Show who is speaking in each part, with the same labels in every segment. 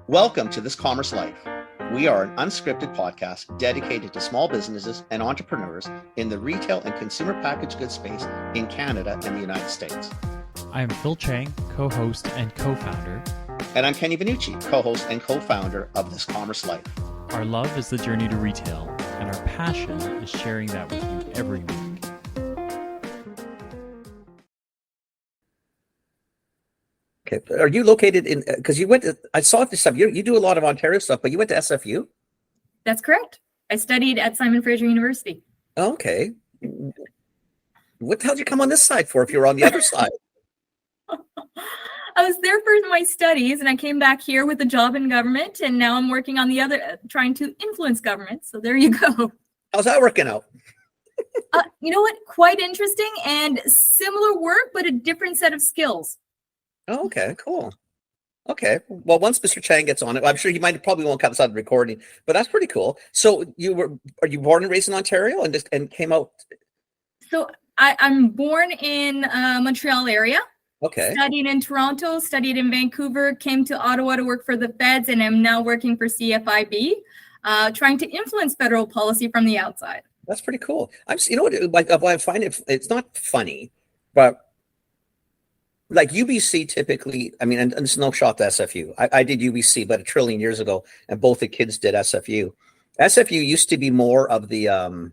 Speaker 1: Welcome to This Commerce Life. We are an unscripted podcast dedicated to small businesses and entrepreneurs in the retail and consumer packaged goods space in Canada and the United States.
Speaker 2: I am Phil Chang, co-host and co-founder.
Speaker 1: And I'm Kenny Vanucci, co-host and co-founder of This Commerce Life.
Speaker 2: Our love is the journey to retail, and our passion is sharing that with you every week.
Speaker 3: Okay. Are you located in, because you went to, I saw this stuff, you do a lot of Ontario stuff, but you went to SFU?
Speaker 4: That's correct. I studied at Simon Fraser University.
Speaker 3: Okay. What the hell did you come on this side for if you were on the other side?
Speaker 4: I was there for my studies and I came back here with a job in government, and now I'm working on the other, trying to influence government. So there you go.
Speaker 3: How's that working out?
Speaker 4: You know what? Quite interesting and similar work, but a different set of skills.
Speaker 3: Oh, okay, cool. Okay. Well, once Mr. Chang gets on it, I'm sure he probably won't cut this out of the recording, but that's pretty cool. So are you born and raised in Ontario and came out?
Speaker 4: So I'm born in Montreal area.
Speaker 3: Okay.
Speaker 4: Studied in Toronto, studied in Vancouver, came to Ottawa to work for the feds, and I'm now working for CFIB, trying to influence federal policy from the outside.
Speaker 3: That's pretty cool. You know what? Like, I find it's not funny, but like UBC typically, I mean, and it's no shot to SFU. I did UBC, but a trillion years ago, and both the kids did SFU. SFU used to be more of the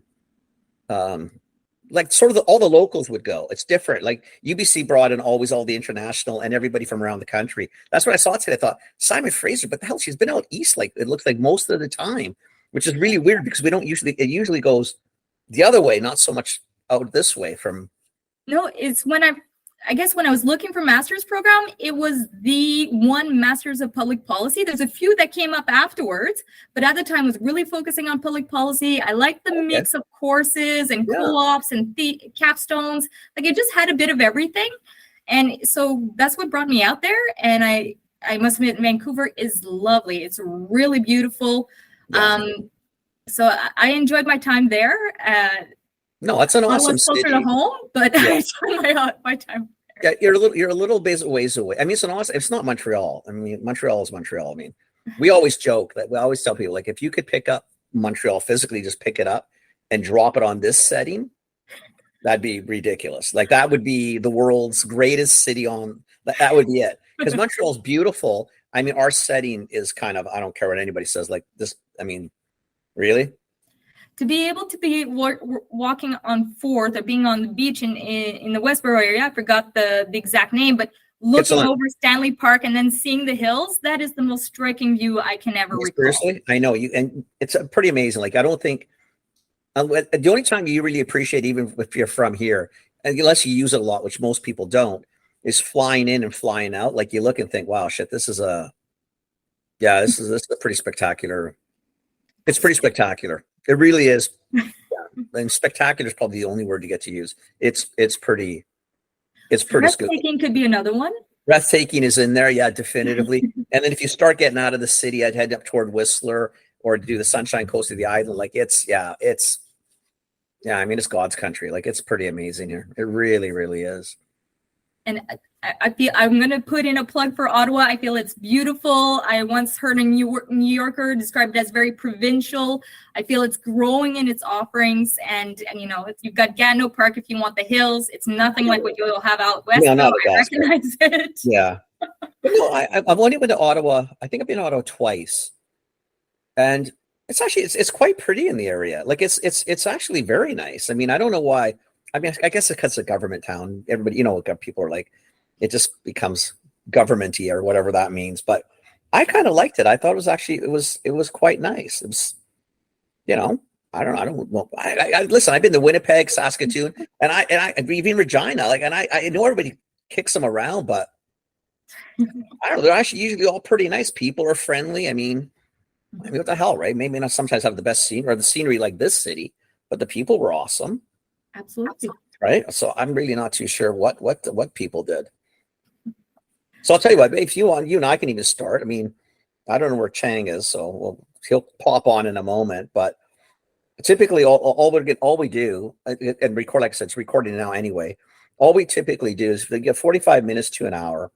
Speaker 3: like sort of all the locals would go. It's different. Like UBC brought in always all the international and everybody from around the country. That's what I saw today. I thought Simon Fraser, but the hell, she's been out east. Like it looks like most of the time, which is really weird because it usually goes the other way, not so much out this way from.
Speaker 4: No, it's when I guess when I was looking for master's program, it was the one master's of public policy. There's a few that came up afterwards, but at the time was really focusing on public policy. I liked the mix of courses and co-ops and capstones. Like it just had a bit of everything. And so that's what brought me out there. And I must admit, Vancouver is lovely. It's really beautiful. Yeah. So I enjoyed my time there.
Speaker 3: No, that's an awesome city.
Speaker 4: Closer to home, but I spent my time there.
Speaker 3: Yeah, you're a little ways away. I mean, it's not Montreal. I mean, Montreal is Montreal. I mean, we always joke that we always tell people, like, if you could pick up Montreal physically, just pick it up and drop it on this setting, that'd be ridiculous. Like that would be the world's greatest city on. That would be it. Because Montreal's beautiful. I mean, our setting is kind of, I don't care what anybody says, like this. I mean, really?
Speaker 4: To be able to be walking on 4th or being on the beach in the Westboro area, I forgot the exact name, but looking over Stanley Park and then seeing the hills, that is the most striking view I can ever recall.
Speaker 3: Seriously? I know you, and it's pretty amazing. Like, I don't think, the only time you really appreciate, even if you're from here, unless you use it a lot, which most people don't, is flying in and flying out. Like you look and think, wow, shit, this is a pretty spectacular. It's pretty spectacular. It really is. Yeah. And spectacular is probably the only word you get to use. It's pretty
Speaker 4: breathtaking could be another one.
Speaker 3: Breathtaking is in there, yeah, definitively. And then if you start getting out of the city, I'd head up toward Whistler or do the Sunshine Coast of the island. Like I mean, it's God's country. Like it's pretty amazing here. It really, really is.
Speaker 4: And I feel I'm going to put in a plug for Ottawa. I feel it's beautiful. I once heard a New Yorker describe it as very provincial. I feel it's growing in its offerings. And you know, you've got Gatineau Park if you want the hills. It's nothing like what you'll have out west.
Speaker 3: Yeah,
Speaker 4: I recognize it.
Speaker 3: Yeah. But no, I've only been to Ottawa. I think I've been to Ottawa twice. And it's actually, it's quite pretty in the area. Like it's actually very nice. I mean, I don't know why. I mean, I guess it's a government town. Everybody, you know, people are like, it just becomes government-y or whatever that means. But I kind of liked it. I thought it was quite nice. It was, you know, I don't know. I listen. I've been to Winnipeg, Saskatoon, and I even Regina. Like, and I know everybody kicks them around, but I don't know. They're actually usually all pretty nice. People are friendly. I mean, what the hell, right? Maybe not sometimes have the best scenery like this city, but the people were awesome.
Speaker 4: Absolutely.
Speaker 3: Right. So I'm really not too sure what people did. So I'll tell you what, if you want, you and I can even start. I mean, I don't know where Chang is, so he'll pop on in a moment. But typically, all we do and record, like I said, it's recording now anyway. All we typically do is we get 45 minutes to an hour,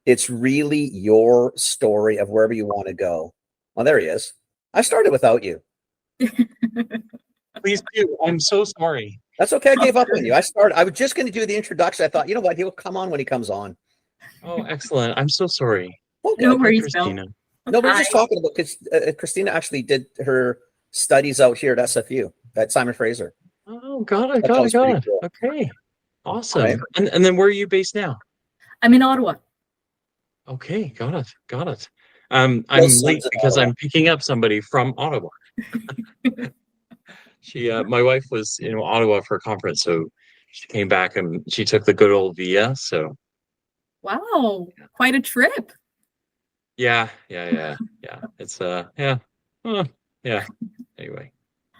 Speaker 3: It's really your story of wherever you want to go. Well, there he is. I started without you.
Speaker 5: Please do. I'm so sorry.
Speaker 3: That's okay. I gave up on you. I was just going to do the introduction. I thought, you know what? He'll come on when he comes on.
Speaker 5: Oh, excellent. I'm so sorry.
Speaker 3: Okay.
Speaker 4: No worries, Bill.
Speaker 5: Christina.
Speaker 3: No, we're
Speaker 4: Hi.
Speaker 3: just talking about because Christina actually did her studies out here at SFU at Simon Fraser.
Speaker 5: Oh, got it.
Speaker 3: That
Speaker 5: Got it.
Speaker 3: sounds pretty
Speaker 5: Got it.
Speaker 3: cool.
Speaker 5: Okay. Awesome.
Speaker 3: Right.
Speaker 5: And then where are you based now?
Speaker 4: I'm in Ottawa.
Speaker 5: Okay. Got it. Got it. I'm
Speaker 3: Those
Speaker 5: late
Speaker 3: sons of
Speaker 5: because
Speaker 3: Ottawa.
Speaker 5: I'm picking up somebody from Ottawa. My wife was in Ottawa for a conference, so she came back and she took the good old Via. So
Speaker 4: Wow, quite a trip.
Speaker 5: yeah. It's yeah. Yeah. Anyway.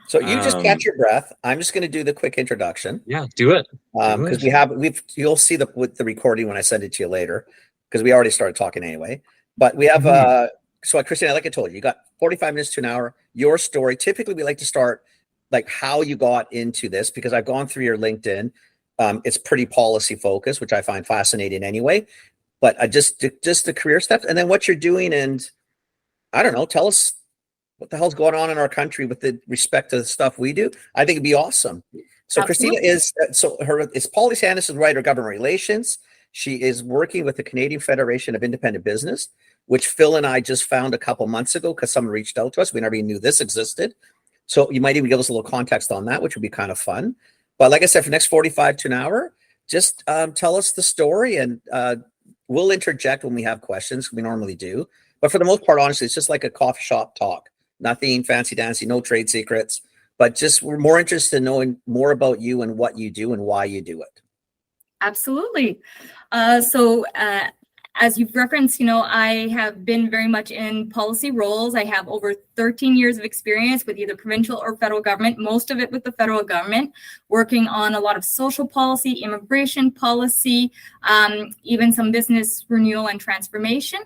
Speaker 3: So you just catch your breath. I'm just going to do the quick introduction.
Speaker 5: Yeah, do it.
Speaker 3: Because you'll see with the recording when I send it to you later, because we already started talking anyway. But we have so Christina, like I told you, you got 45 minutes to an hour. Your story. Typically, we like to start like how you got into this, because I've gone through your LinkedIn. It's pretty policy focused, which I find fascinating anyway. But just the career steps, and then what you're doing, and I don't know. Tell us what the hell's going on in our country with the respect to the stuff we do. I think it'd be awesome. So
Speaker 4: Absolutely.
Speaker 3: Christina is Policy Analyst and Writer of Government Relations. She is working with the Canadian Federation of Independent Business, which Phil and I just found a couple months ago because someone reached out to us. We never even knew this existed. So you might even give us a little context on that, which would be kind of fun. But like I said, for the next 45 to an hour, just tell us the story, and we'll interject when we have questions. We normally do. But for the most part, honestly, it's just like a coffee shop talk. Nothing fancy dancy, no trade secrets, but just we're more interested in knowing more about you and what you do and why you do it.
Speaker 4: Absolutely. As you've referenced, I have been very much in policy roles. I have over 13 years of experience with either provincial or federal government, most of it with the federal government, working on a lot of social policy, immigration policy, even some business renewal and transformation.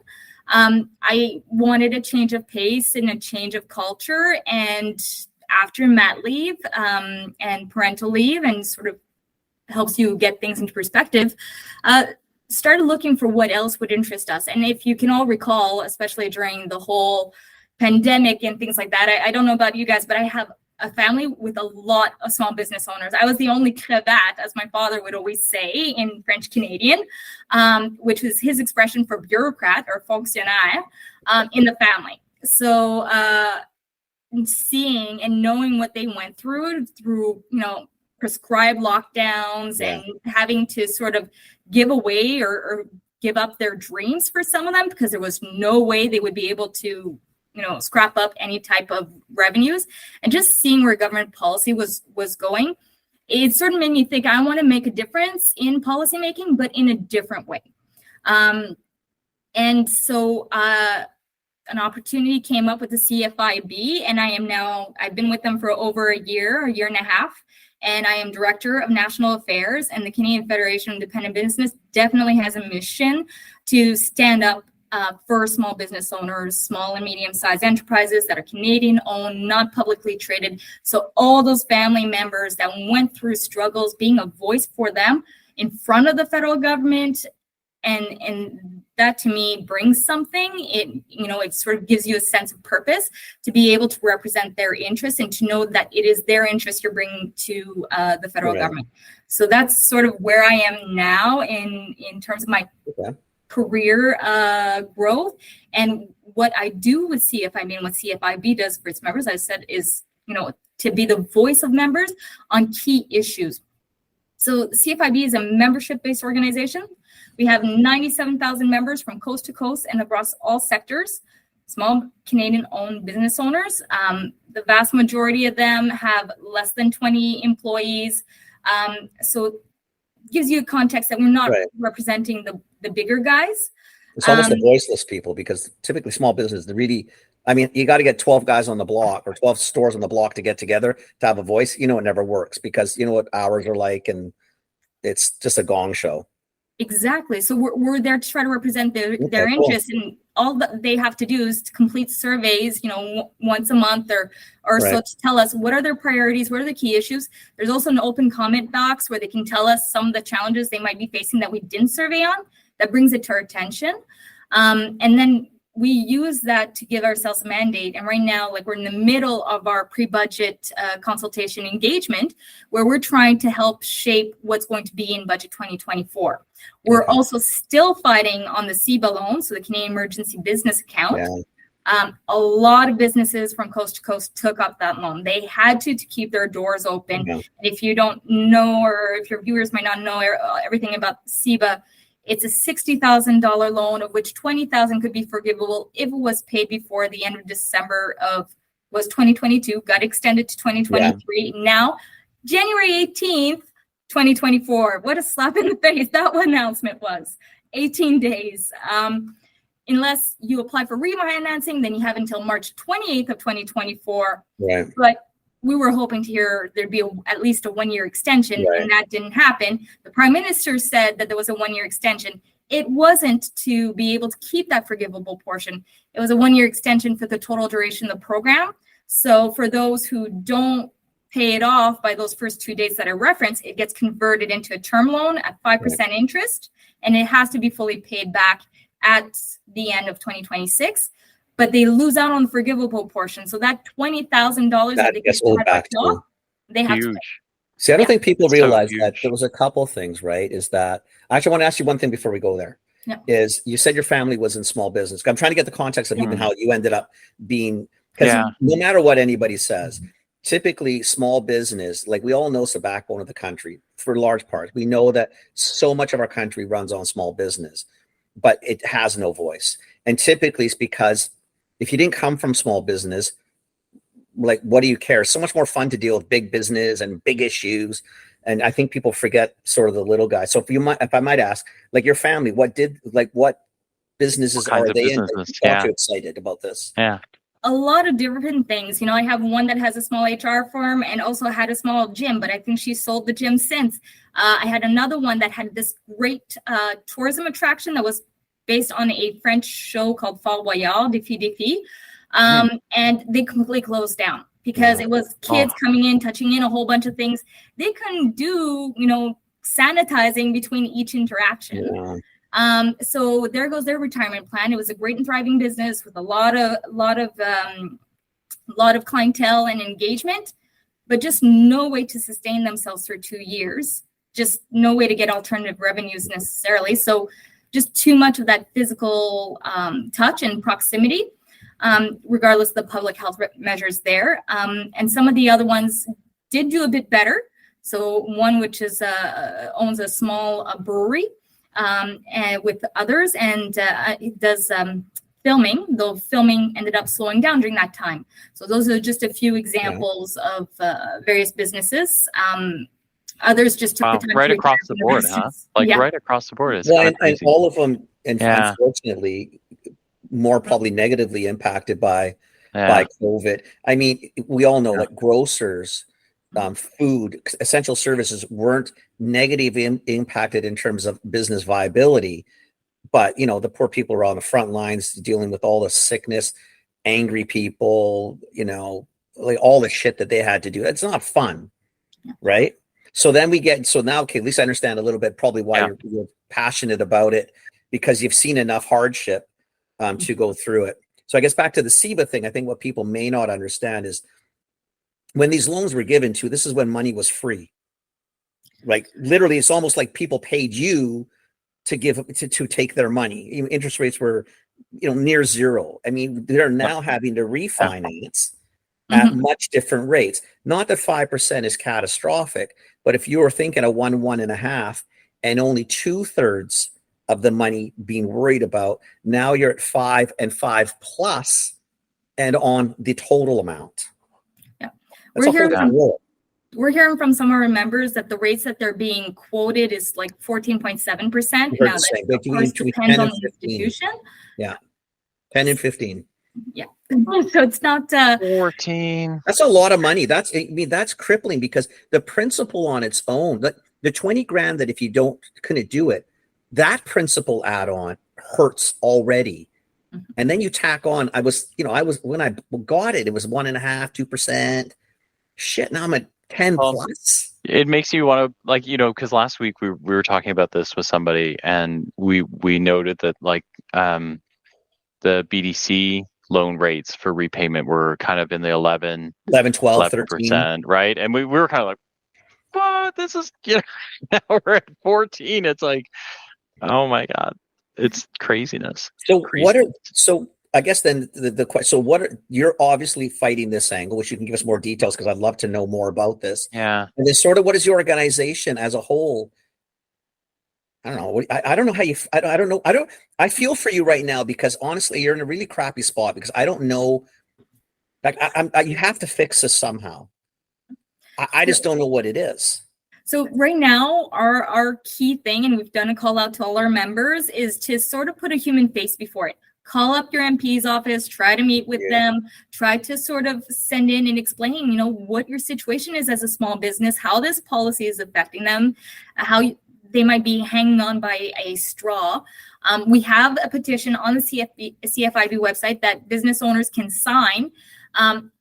Speaker 4: I wanted a change of pace and a change of culture. And after mat leave and parental leave, and sort of helps you get things into perspective, started looking for what else would interest us. And if you can all recall, especially during the whole pandemic and things like that, I don't know about you guys, but I have a family with a lot of small business owners. I was the only cravate, as my father would always say in French Canadian, which was his expression for bureaucrat or fonctionnaire in the family. So seeing and knowing what they went through, prescribed lockdowns and having to sort of give away or give up their dreams for some of them, because there was no way they would be able to scrap up any type of revenues, and just seeing where government policy was going, it sort of made me think I want to make a difference in policymaking, but in a different way. And so an opportunity came up with the CFIB, and I've been with them for over a year and a half, and I am Director of National Affairs, and the Canadian Federation of Independent Business definitely has a mission to stand up for small business owners, small and medium-sized enterprises that are Canadian-owned, not publicly traded. So all those family members that went through struggles, being a voice for them in front of the federal government, and that to me brings something. It sort of gives you a sense of purpose to be able to represent their interests and to know that it is their interest you're bringing to the federal government. So that's sort of where I am now in terms of my career growth, and what I do with CFIB and what CFIB does for its members, I said, is to be the voice of members on key issues. So CFIB is a membership-based organization. We have 97,000 members from coast to coast and across all sectors, small Canadian-owned business owners. The vast majority of them have less than 20 employees. So it gives you a context that we're not representing the bigger guys.
Speaker 3: It's almost the voiceless people, because typically small business, you got to get 12 guys on the block or 12 stores on the block to get together to have a voice. It never works, because you know what hours are like, and it's just a gong show. Exactly.
Speaker 4: So we're there to try to represent their interests, and all that they have to do is to complete surveys, once a month or so, to tell us what are their priorities, what are the key issues. There's also an open comment box where they can tell us some of the challenges they might be facing that we didn't survey on, that brings it to our attention. And then we use that to give ourselves a mandate. And right now, like, we're in the middle of our pre-budget consultation engagement, where we're trying to help shape what's going to be in budget 2024. We're also still fighting on the CEBA loan, so the Canadian Emergency Business Account. A lot of businesses from coast to coast took up that loan. They had to keep their doors open. And if you don't know, or if your viewers might not know everything about CEBA, it's a $60,000 loan, of which $20,000 could be forgivable if it was paid before the end of December was 2022, got extended to 2023. Now, January 18th, 2024. What a slap in the face that announcement was. 18 days. Unless you apply for refinancing, then you have until March 28th of 2024. Right. But we were hoping to hear there'd be at least a 1-year extension, and that didn't happen. The Prime Minister said that there was a 1-year extension. It wasn't to be able to keep that forgivable portion. It was a 1-year extension for the total duration of the program. So for those who don't pay it off by those first 2 days that I referenced, it gets converted into a term loan at 5% interest, and it has to be fully paid back at the end of 2026. But they lose out on the forgivable portion. So that $20,000 that they gets back to, they have to pay.
Speaker 3: See, I don't think people realize that there was a couple things, right? Is that, I actually want to ask you one thing before we go there. Is you said your family was in small business. I'm trying to get the context of even how you ended up being, because no matter what anybody says, typically small business, like, we all know it's the backbone of the country for large part. We know that so much of our country runs on small business, but it has no voice. And typically it's because if you didn't come from small business, like, what do you care? It's so much more fun to deal with big business and big issues. And I think people forget sort of the little guy. So if I might ask, like, your family, what businesses are they in? You're excited about this.
Speaker 4: A lot of different things. You know, I have one that has a small HR firm and also had a small gym, but I think she sold the gym since. I had another one that had this great tourism attraction that was based on a French show called Fort Royal, Défi. And they completely closed down because it was kids coming in, touching in a whole bunch of things. They couldn't do, sanitizing between each interaction. So there goes their retirement plan. It was a great and thriving business with a lot of clientele and engagement, but just no way to sustain themselves for 2 years. Just no way to get alternative revenues necessarily. So just too much of that physical touch and proximity, regardless of the public health measures there. And some of the other ones did do a bit better. So one which is owns a small brewery and with others, and it does filming, though filming ended up slowing down during that time. So those are just a few examples of various businesses. Others just took the time
Speaker 6: right across the board, huh? Right across the board.
Speaker 3: And all of them, and unfortunately, more probably negatively impacted by COVID. I mean, we all know, like, grocers, food, essential services weren't negatively impacted in terms of business viability, but the poor people are on the front lines dealing with all the sickness, angry people, like all the shit that they had to do. It's not fun, right? So then now, okay, at least I understand a little bit probably why you're passionate about it, because you've seen enough hardship to go through it. So I guess back to the CEBA thing, I think what people may not understand is when these loans were given to, this is when money was free. Like, literally, it's almost like people paid you to take their money. Interest rates were, near zero. I mean, they're now having to refinance at much different rates. Not that 5% is catastrophic, but if you were thinking of 1.5, and only 2/3 of the money being worried about, now you're at 5 and 5+ and on the total amount.
Speaker 4: We're hearing from some of our members that the rates that they're being quoted is like 14.7%. Now, that of course depends on the institution.
Speaker 3: 10 and 15.
Speaker 4: So it's not
Speaker 6: 14.
Speaker 3: That's a lot of money. That's crippling, because the principal on its own, the 20 grand that if you couldn't do it, that principal add-on hurts already. And then you tack on, when I got it, it was 1.5%, 2%. Shit, now I'm at 10 plus.
Speaker 6: it makes you want to, like, because last week we were talking about this with somebody, and we noted that, like, the BDC loan rates for repayment were kind of in the 11,
Speaker 3: 12, 13.
Speaker 6: 11%, right? And we were kind of like, what? This is, now we're at 14. It's like, oh my God, it's craziness.
Speaker 3: So I guess then the question, so you're obviously fighting this angle, which you can give us more details, because I'd love to know more about this.
Speaker 6: Yeah.
Speaker 3: And then sort of, what is your organization as a whole? I don't know. I don't know how you, I don't know. I feel for you right now, because honestly, you're in a really crappy spot, because I don't know, like, you have to fix this somehow. I just don't know what it is.
Speaker 4: So right now, our key thing, and we've done a call out to all our members, is to sort of put a human face before it. Call up your MP's office, try to meet with them, try to sort of send in and explain, what your situation is as a small business, how this policy is affecting them, how they might be hanging on by a straw. We have a petition on the CFIB website that business owners can sign,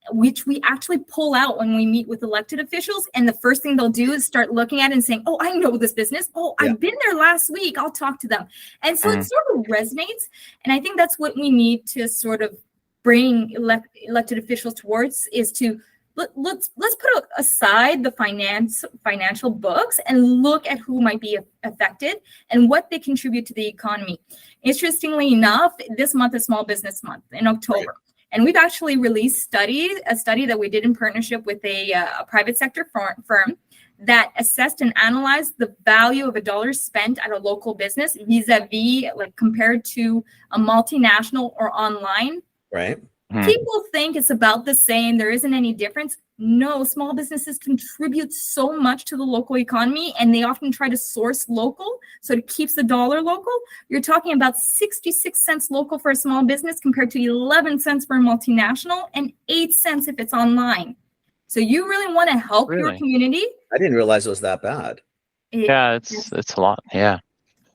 Speaker 4: which we actually pull out when we meet with elected officials. And the first thing they'll do is start looking at it and saying, oh, I know this business. Oh, I've been there last week. I'll talk to them. And so it sort of resonates. And I think that's what we need to sort of bring elected officials towards, is to let's put aside the financial books and look at who might be affected and what they contribute to the economy. Interestingly enough, this month is Small Business Month in October. Right. And we've actually released a study that we did in partnership with a private sector firm that assessed and analyzed the value of $1 spent at a local business vis-a-vis, like, compared to a multinational or online.
Speaker 3: Right.
Speaker 4: People think it's about the same. There isn't any difference. No, small businesses contribute so much to the local economy, and they often try to source local, so it keeps the dollar local. You're talking about 66 cents local for a small business compared to 11 cents for a multinational and 8 cents if it's online. So you really want to help your community.
Speaker 3: I didn't realize it was that bad.
Speaker 6: It's a lot. Yeah.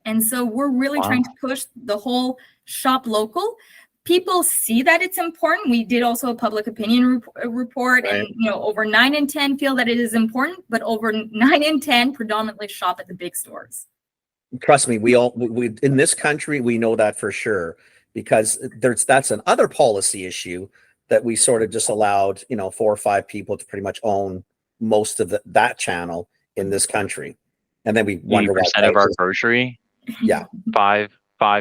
Speaker 4: And so we're really trying to push the whole shop local. People see that it's important. We did also a public opinion report, right. And over 9 in 10 feel that it is important, but over 9 in 10 predominantly shop at the big stores.
Speaker 3: Trust me, we in this country, we know that for sure, because that's another policy issue that we sort of just allowed 4 or 5 people to pretty much own most of that channel in this country, and then we wonder why
Speaker 6: 80% of our grocery.
Speaker 3: Yeah,
Speaker 6: five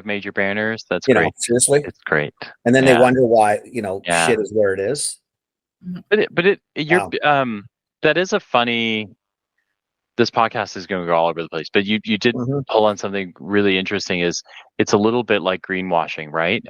Speaker 6: major banners. That's great.
Speaker 3: Seriously,
Speaker 6: it's great.
Speaker 3: And then they wonder why shit is where it is.
Speaker 6: But that is a funny. This podcast is going to go all over the place, but you did pull on something really interesting. Is it's a little bit like greenwashing, right?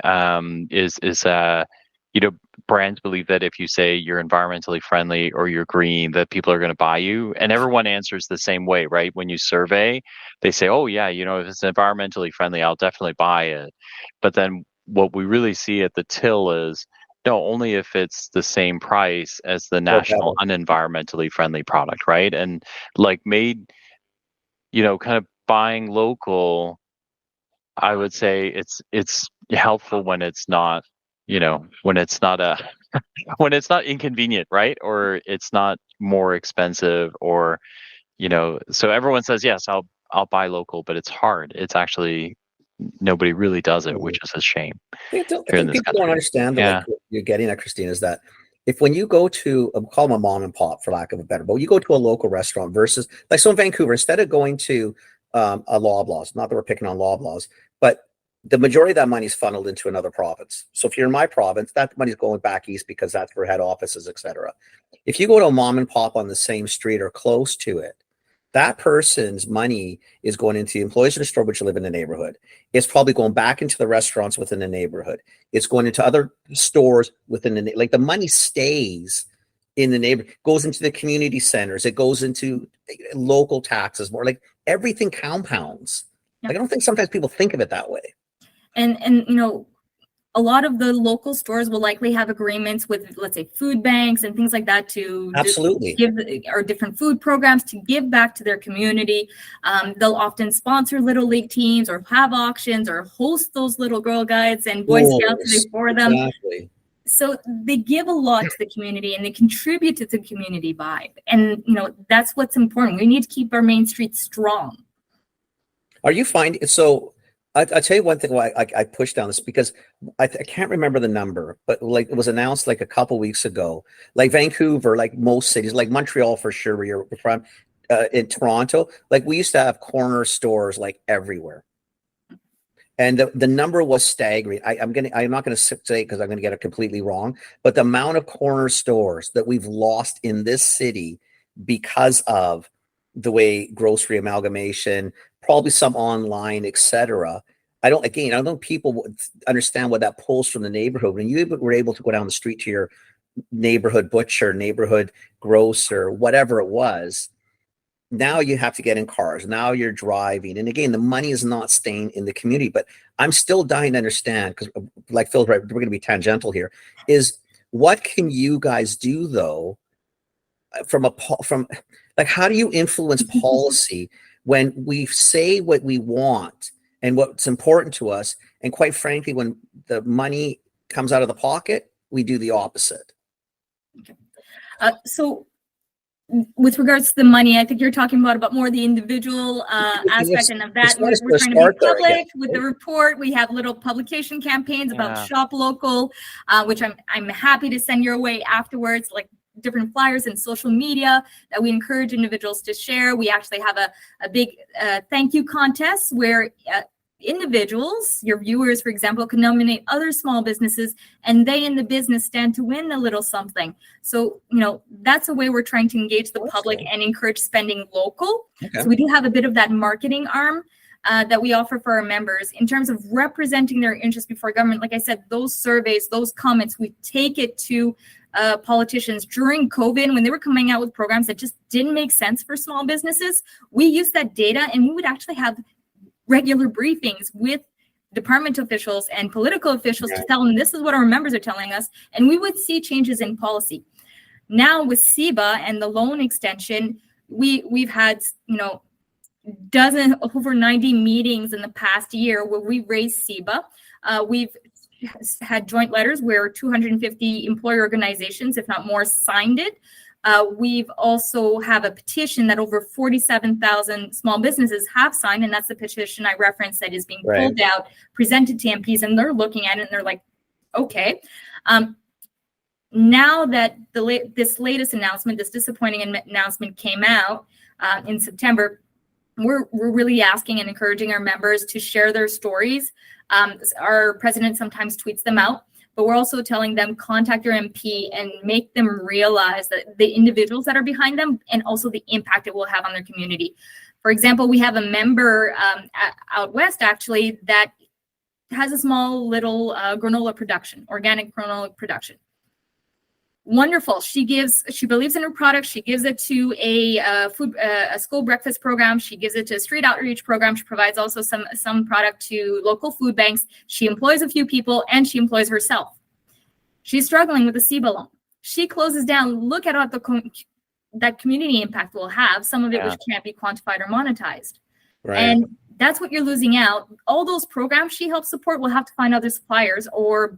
Speaker 6: Brands believe that if you say you're environmentally friendly or you're green, that people are going to buy you, and everyone answers the same way, right? When you survey, they say, oh yeah, if it's environmentally friendly, I'll definitely buy it. But then what we really see at the till is, no, only if it's the same price as the national unenvironmentally friendly product, right? And like kind of buying local, I would say it's helpful when it's not, when it's not when it's not inconvenient, right? Or it's not more expensive, or, so everyone says, yes, I'll buy local, but it's hard. It's actually, nobody really does it, which is a shame.
Speaker 3: I think people don't understand what you're getting at, Christina, is that when you go to, call them a mom and pop for lack of a better, but you go to a local restaurant versus, like, so in Vancouver, instead of going to a Loblaws, not that we're picking on Loblaws, but the majority of that money is funneled into another province. So if you're in my province, that money is going back east because that's where head offices, et cetera. If you go to a mom and pop on the same street or close to it, that person's money is going into the employees of the store, which live in the neighborhood. It's probably going back into the restaurants within the neighborhood. It's going into other stores within the money stays in the neighborhood, goes into the community centers. It goes into local taxes, more like everything compounds. Like, I don't think sometimes people think of it that way.
Speaker 4: And a lot of the local stores will likely have agreements with, let's say, food banks and things like that to
Speaker 3: absolutely
Speaker 4: give, or different food programs to give back to their community. They'll often sponsor little league teams or have auctions or host those little Girl Guides and Boy Scouts for them.
Speaker 3: Exactly.
Speaker 4: So they give a lot to the community and they contribute to the community vibe. And, that's what's important. We need to keep our main streets strong.
Speaker 3: Are you finding, so I'll tell you one thing why I pushed down this, because I can't remember the number, but like it was announced like a couple weeks ago, like Vancouver, like most cities, like Montreal for sure, where you're from, in Toronto, like we used to have corner stores like everywhere. And the number was staggering. I'm not gonna say because I'm gonna get it completely wrong, but the amount of corner stores that we've lost in this city because of the way grocery amalgamation, probably some online, etc. I don't know people understand what that pulls from the neighborhood. When you were able to go down the street to your neighborhood butcher, neighborhood grocer, whatever it was, now you have to get in cars. Now you're driving. And again, the money is not staying in the community, but I'm still dying to understand, because like Phil's right, we're going to be tangential here, is what can you guys do though, from like, how do you influence policy when we say what we want and what's important to us, and quite frankly, when the money comes out of the pocket, we do the opposite?
Speaker 4: Okay. So with regards to the money, I think you're talking about more the individual aspect, and of that we're trying to be public with the report. We have little publication campaigns about shop local, which I'm happy to send your way afterwards, like different flyers and social media that we encourage individuals to share. We actually have a big thank you contest where individuals, your viewers, for example, can nominate other small businesses, and they in the business stand to win a little something. So, that's a way we're trying to engage the public and encourage spending local. Okay. So we do have a bit of that marketing arm that we offer for our members in terms of representing their interests before government. Like I said, those surveys, those comments, we take it to politicians during COVID when they were coming out with programs that just didn't make sense for small businesses. We used that data, and we would actually have regular briefings with department officials and political officials to tell them this is what our members are telling us, and we would see changes in policy. Now with CEBA and the loan extension, we've had over 90 meetings in the past year where we raised CEBA. We've had joint letters where 250 employer organizations, if not more, signed it. We've also have a petition that over 47,000 small businesses have signed, and that's the petition I referenced that is being pulled out, presented to MPs, and they're looking at it and they're like, okay. Now that this latest announcement, this disappointing announcement came out in September, we're really asking and encouraging our members to share their stories. Our president sometimes tweets them out, but we're also telling them contact your MP and make them realize that the individuals that are behind them and also the impact it will have on their community. For example, we have a member out west actually that has a small little granola production, organic granola production. Wonderful. She believes in her product. She gives it to a school breakfast program. She gives it to a street outreach program. She provides also some product to local food banks. She employs a few people and she employs herself. She's struggling with the CEBA loan. She closes down. Look at what that community impact will have. Some of it which can't be quantified or monetized. Right. And that's what you're losing out. All those programs she helps support will have to find other suppliers or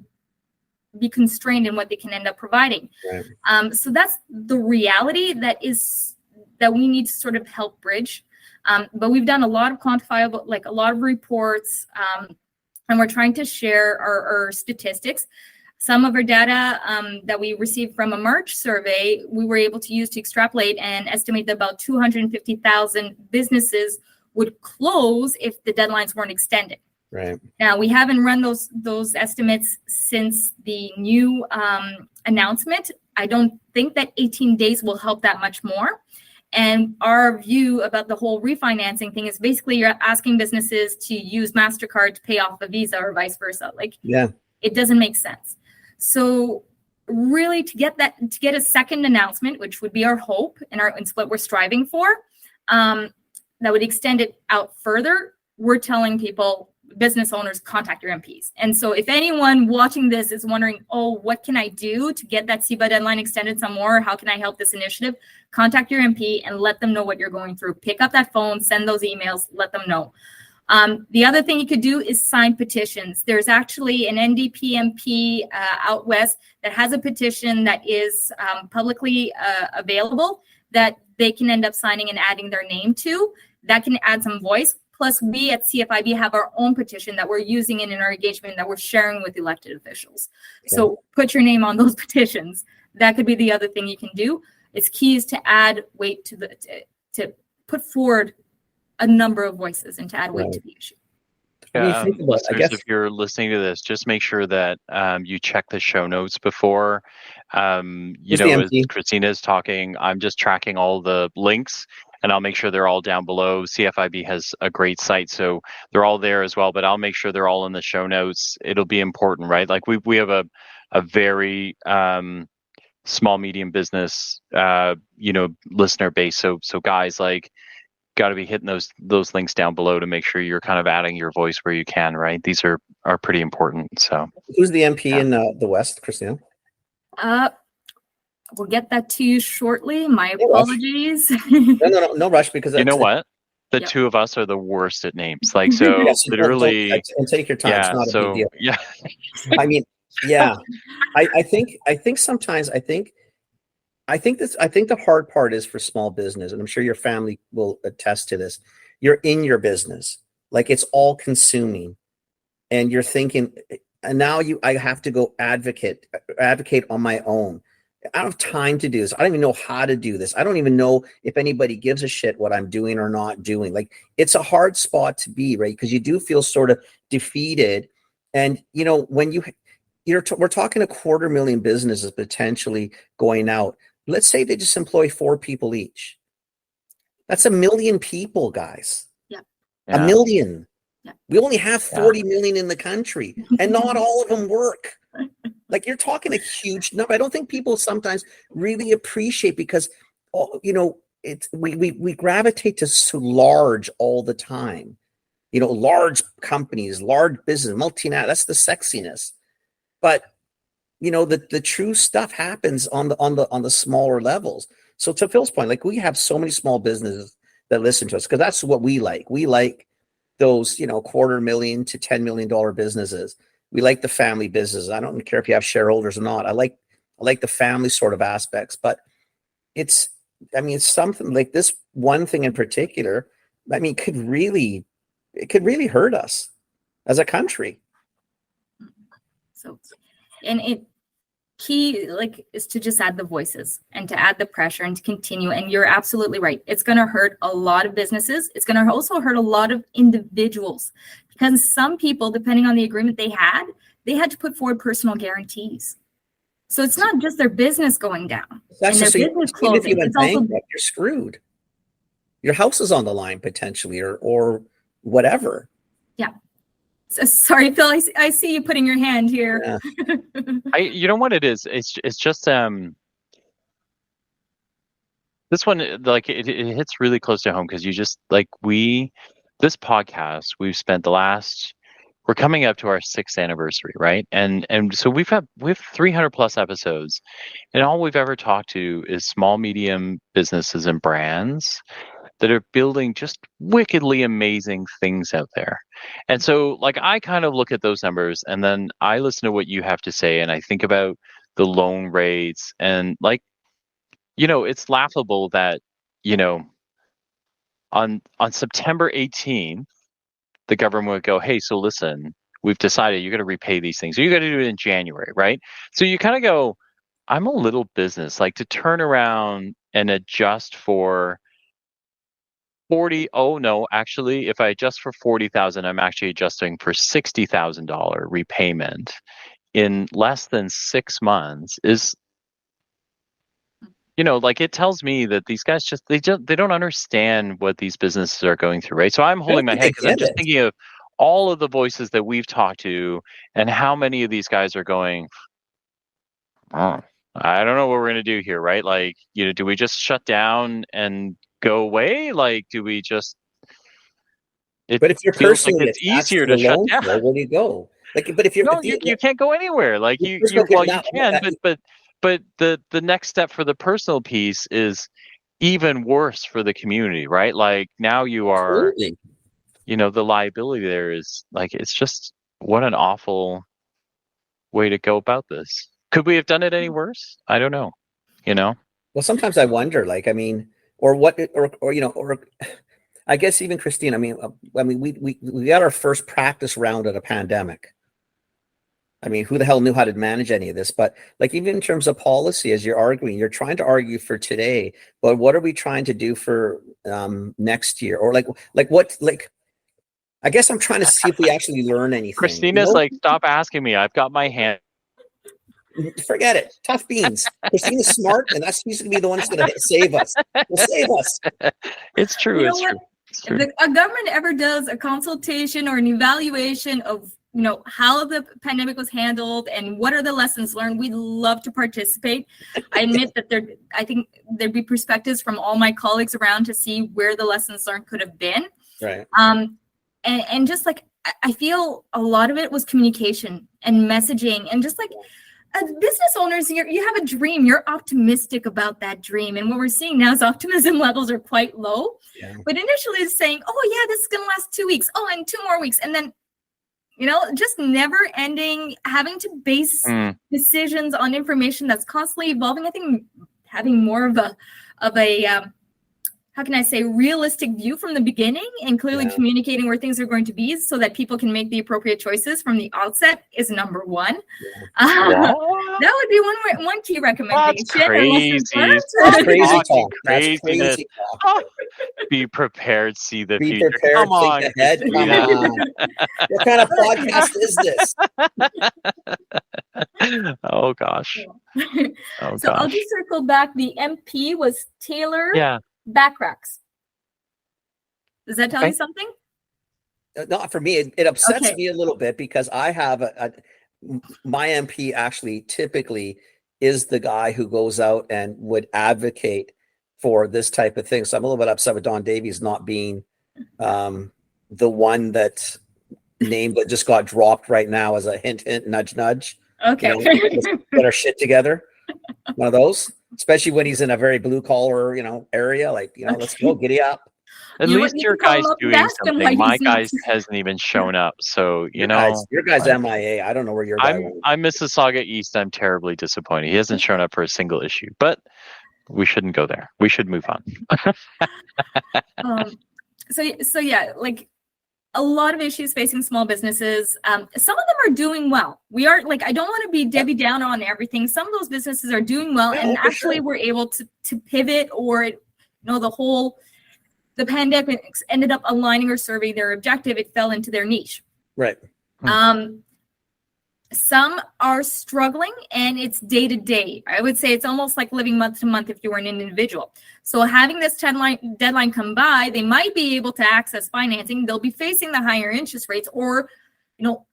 Speaker 4: be constrained in what they can end up providing. Right. So that's the reality that we need to sort of help bridge. But we've done a lot of quantifiable, like a lot of reports, and we're trying to share our statistics. Some of our data that we received from a March survey, we were able to use to extrapolate and estimate that about 250,000 businesses would close if the deadlines weren't extended. Right. Now, we haven't run those estimates since the new announcement. I don't think that 18 days will help that much more. And our view about the whole refinancing thing is basically you're asking businesses to use MasterCard to pay off a Visa or vice versa. It doesn't make sense. So really to get a second announcement, which would be our hope and it's what we're striving for, that would extend it out further, we're telling people, business owners, contact your MPs. And so if anyone watching this is wondering, what can I do to get that CEBA deadline extended some more? How can I help this initiative? Contact your MP and let them know what you're going through. Pick up that phone, send those emails, let them know. The other thing you could do is sign petitions. There's actually an NDPMP out west that has a petition that is publicly available that they can end up signing and adding their name to. That can add some voice. Plus, we at CFIB have our own petition that we're using in our engagement that we're sharing with elected officials. Okay. So put your name on those petitions. That could be the other thing you can do. It's key is to add weight to put forward a number of voices and to add weight to the issue.
Speaker 6: Listeners, if you're listening to this, just make sure that you check the show notes before. As Christina is talking, I'm just tracking all the links, and I'll make sure they're all down below. CFIB has a great site, so they're all there as well, but I'll make sure they're all in the show notes. It'll be important, right? Like we have a very small, medium business, listener base. So guys, like, got to be hitting those links down below to make sure you're kind of adding your voice where you can, right? These are pretty important. So
Speaker 3: who's the MP in the West, Christina?
Speaker 4: We'll get that to you shortly. My apologies.
Speaker 3: No rush, because
Speaker 6: you know what? The two of us are the worst at names. Like, so literally,
Speaker 3: and take your time.
Speaker 6: Yeah,
Speaker 3: it's not a big deal.
Speaker 6: Yeah.
Speaker 3: I mean, yeah. I think sometimes I think the hard part is for small business, and I'm sure your family will attest to this. You're in your business, like it's all consuming, and you're thinking, and now I have to go advocate on my own. I don't have time to do this. I don't even know how to do this. I don't even know if anybody gives a shit what I'm doing or not doing. Like, it's a hard spot to be, right? Because you do feel sort of defeated, and when we're talking 250,000 businesses potentially going out. Let's say they just employ 4 people each. That's 1 million people, guys.
Speaker 4: Yeah.
Speaker 3: 1 million.
Speaker 4: Yeah.
Speaker 3: We only have 40 million in the country, and not all of them work. Like, you're talking a huge number. I don't think people sometimes really appreciate, because we gravitate to so large all the time. Large companies, large business, multinational. That's the sexiness. But the true stuff happens on the smaller levels. So to Phil's point, like, we have so many small businesses that listen to us, because that's what we like. We like those, $250,000 to $10 million businesses. We like the family business. I don't care if you have shareholders or not. I like the family sort of aspects, but it's something like this one thing in particular. It could really hurt us as a country.
Speaker 4: So, and it key is to just add the voices and to add the pressure and to continue. And you're absolutely right. It's going to hurt a lot of businesses. It's going to also hurt a lot of individuals, because some people, depending on the agreement they had to put forward personal guarantees. So it's not just their business going down.
Speaker 3: That's
Speaker 4: and their business closing.
Speaker 3: If you went bankrupt, you're screwed. Your house is on the line potentially, or whatever.
Speaker 4: Yeah. So, sorry, Phil, I see you putting your hand here.
Speaker 6: Yeah. You know what it is? It's just this one, like, it hits really close to home, because you just, like, this podcast, we've spent we're coming up to our 6th anniversary, right? And so we have 300 plus episodes, and all we've ever talked to is small, medium businesses and brands that are building just wickedly amazing things out there. And so, like, I kind of look at those numbers, and then I listen to what you have to say, and I think about the loan rates, and, like, it's laughable that, on September 18th, the government would go, hey, so listen, we've decided you're going to repay these things. So you got to do it in January, right? So you kind of go, I'm a little business, like, to turn around and adjust for 40. Oh no, actually, if I adjust for 40,000, I'm actually adjusting for $60,000 repayment in less than 6 months is, like, it tells me that these guys they don't understand what these businesses are going through, right? So I'm holding my head, because I'm just thinking of all of the voices that we've talked to, and how many of these guys are going, oh, I don't know what we're going to do here, right? Like, do we just shut down and go away? Like, do we just?
Speaker 3: But if you're personally,
Speaker 6: like it's easier to shut down.
Speaker 3: Where do you go? Like, but if you're
Speaker 6: you can't go anywhere. Like, you can, but the next step for the personal piece is even worse for the community, right? Like, now you are,
Speaker 3: Absolutely.
Speaker 6: the liability there is like, it's just, what an awful way to go about this. Could we have done it any worse? I don't know.
Speaker 3: Well, sometimes I wonder, like, I mean, or what, or I guess even Christine, I mean, we got our first practice round of a pandemic. I mean, who the hell knew how to manage any of this? But like, even in terms of policy, as you're trying to argue for today, but what are we trying to do for next year? Or I guess I'm trying to see if we actually learn anything.
Speaker 6: Christina's like, stop asking me. I've got my hand.
Speaker 3: Forget it. Tough beans. Christina's smart, and she's going to be the one that's going to save us. Will save us.
Speaker 6: It's true. It's true.
Speaker 4: If a government ever does a consultation or an evaluation of how the pandemic was handled and what are the lessons learned, we'd love to participate. I admit that I think there'd be perspectives from all my colleagues around to see where the lessons learned could have been.
Speaker 3: Right.
Speaker 4: And just like, I feel a lot of it was communication and messaging, and just like, as business owners, you have a dream. You're optimistic about that dream. And what we're seeing now is optimism levels are quite low. Yeah. But initially it's saying, oh yeah, this is going to last 2 weeks. Oh, and 2 more weeks. And then, just never ending, having to base decisions on information that's constantly evolving. I think having more of a how can I say, realistic view from the beginning, and clearly communicating where things are going to be so that people can make the appropriate choices from the outset is number one. That would be one key recommendation.
Speaker 6: That's crazy.
Speaker 3: That's crazy talk.
Speaker 6: Craziness. Be prepared, see the
Speaker 3: Be
Speaker 6: future.
Speaker 3: Prepared,
Speaker 6: Come on.
Speaker 3: Think ahead. Come on. What kind of podcast is this?
Speaker 6: Oh gosh.
Speaker 4: So I'll just circle back. The MP was Taylor. Backracks. Does that tell you something?
Speaker 3: Not for me. It upsets me a little bit because I have my MP actually typically is the guy who goes out and would advocate for this type of thing. So I'm a little bit upset with Don Davies not being the one that's named that just got dropped right now as a hint, nudge, nudge.
Speaker 4: Okay.
Speaker 3: Let's get our shit together. One of those. Especially when he's in a very blue collar, lia, like, let's go, giddy up.
Speaker 6: At least your guy's doing something. My guy hasn't even shown up. So, your guy's
Speaker 3: MIA. I don't know where your guy went.
Speaker 6: I'm Mississauga East. I'm terribly disappointed. He hasn't shown up for a single issue, but we shouldn't go there. We should move on.
Speaker 4: So yeah, like, a lot of issues facing small businesses. Some of them are doing well. We are like, I don't want to be Debbie Downer on everything. Some of those businesses are doing well, and actually we're able to pivot, or the pandemic ended up aligning or serving their objective. It fell into their niche.
Speaker 3: Right.
Speaker 4: Some are struggling, and it's day to day. I would say it's almost like living month to month if you were an individual. So having this deadline come by, they might be able to access financing. They'll be facing the higher interest rates or,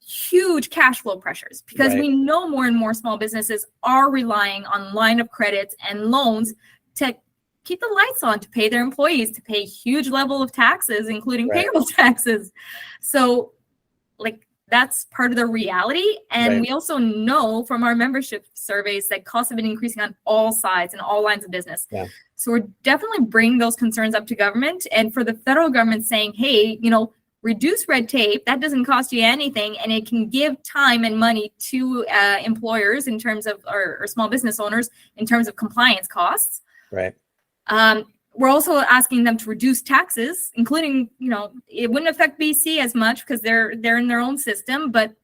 Speaker 4: huge cash flow pressures, because we know more and more small businesses are relying on line of credits and loans to keep the lights on, to pay their employees, to pay huge level of taxes, including payroll taxes. So, that's part of the reality. And we also know from our membership surveys that costs have been increasing on all sides and all lines of business. Yeah. So we're definitely bringing those concerns up to government, and for the federal government saying, hey, reduce red tape. That doesn't cost you anything, and it can give time and money to employers in terms of, or small business owners in terms of compliance costs.
Speaker 3: Right.
Speaker 4: We're also asking them to reduce taxes, including, it wouldn't affect BC as much because they're in their own system, but,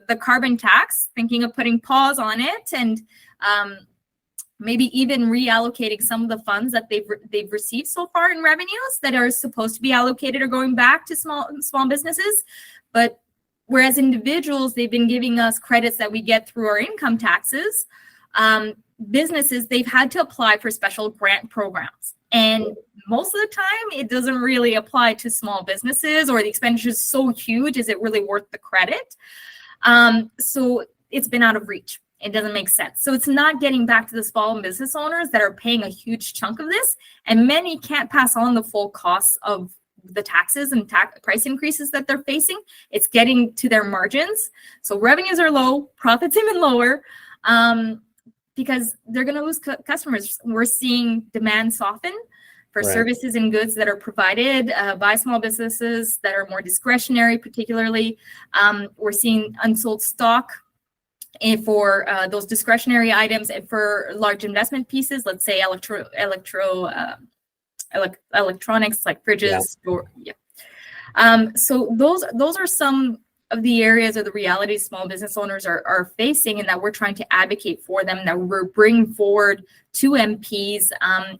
Speaker 4: the carbon tax, thinking of putting pause on it, and maybe even reallocating some of the funds that they've received so far in revenues that are supposed to be allocated or going back to small businesses. But whereas individuals, they've been giving us credits that we get through our income taxes, businesses, they've had to apply for special grant programs. And most of the time, it doesn't really apply to small businesses, or the expenditure is so huge, is it really worth the credit? So it's been out of reach. It doesn't make sense. So it's not getting back to the small business owners that are paying a huge chunk of this, and many can't pass on the full costs of the taxes and price increases that they're facing. It's getting to their margins. So revenues are low, profits even lower. Because they're going to lose customers. We're seeing demand soften. for
Speaker 3: Right.
Speaker 4: services and goods that are provided by small businesses that are more discretionary, particularly. We're seeing unsold stock and for those discretionary items, and for large investment pieces, let's say electronics like fridges. So those are some of the areas or the realities small business owners are facing, and that we're trying to advocate for them, that we're bringing forward to MPs.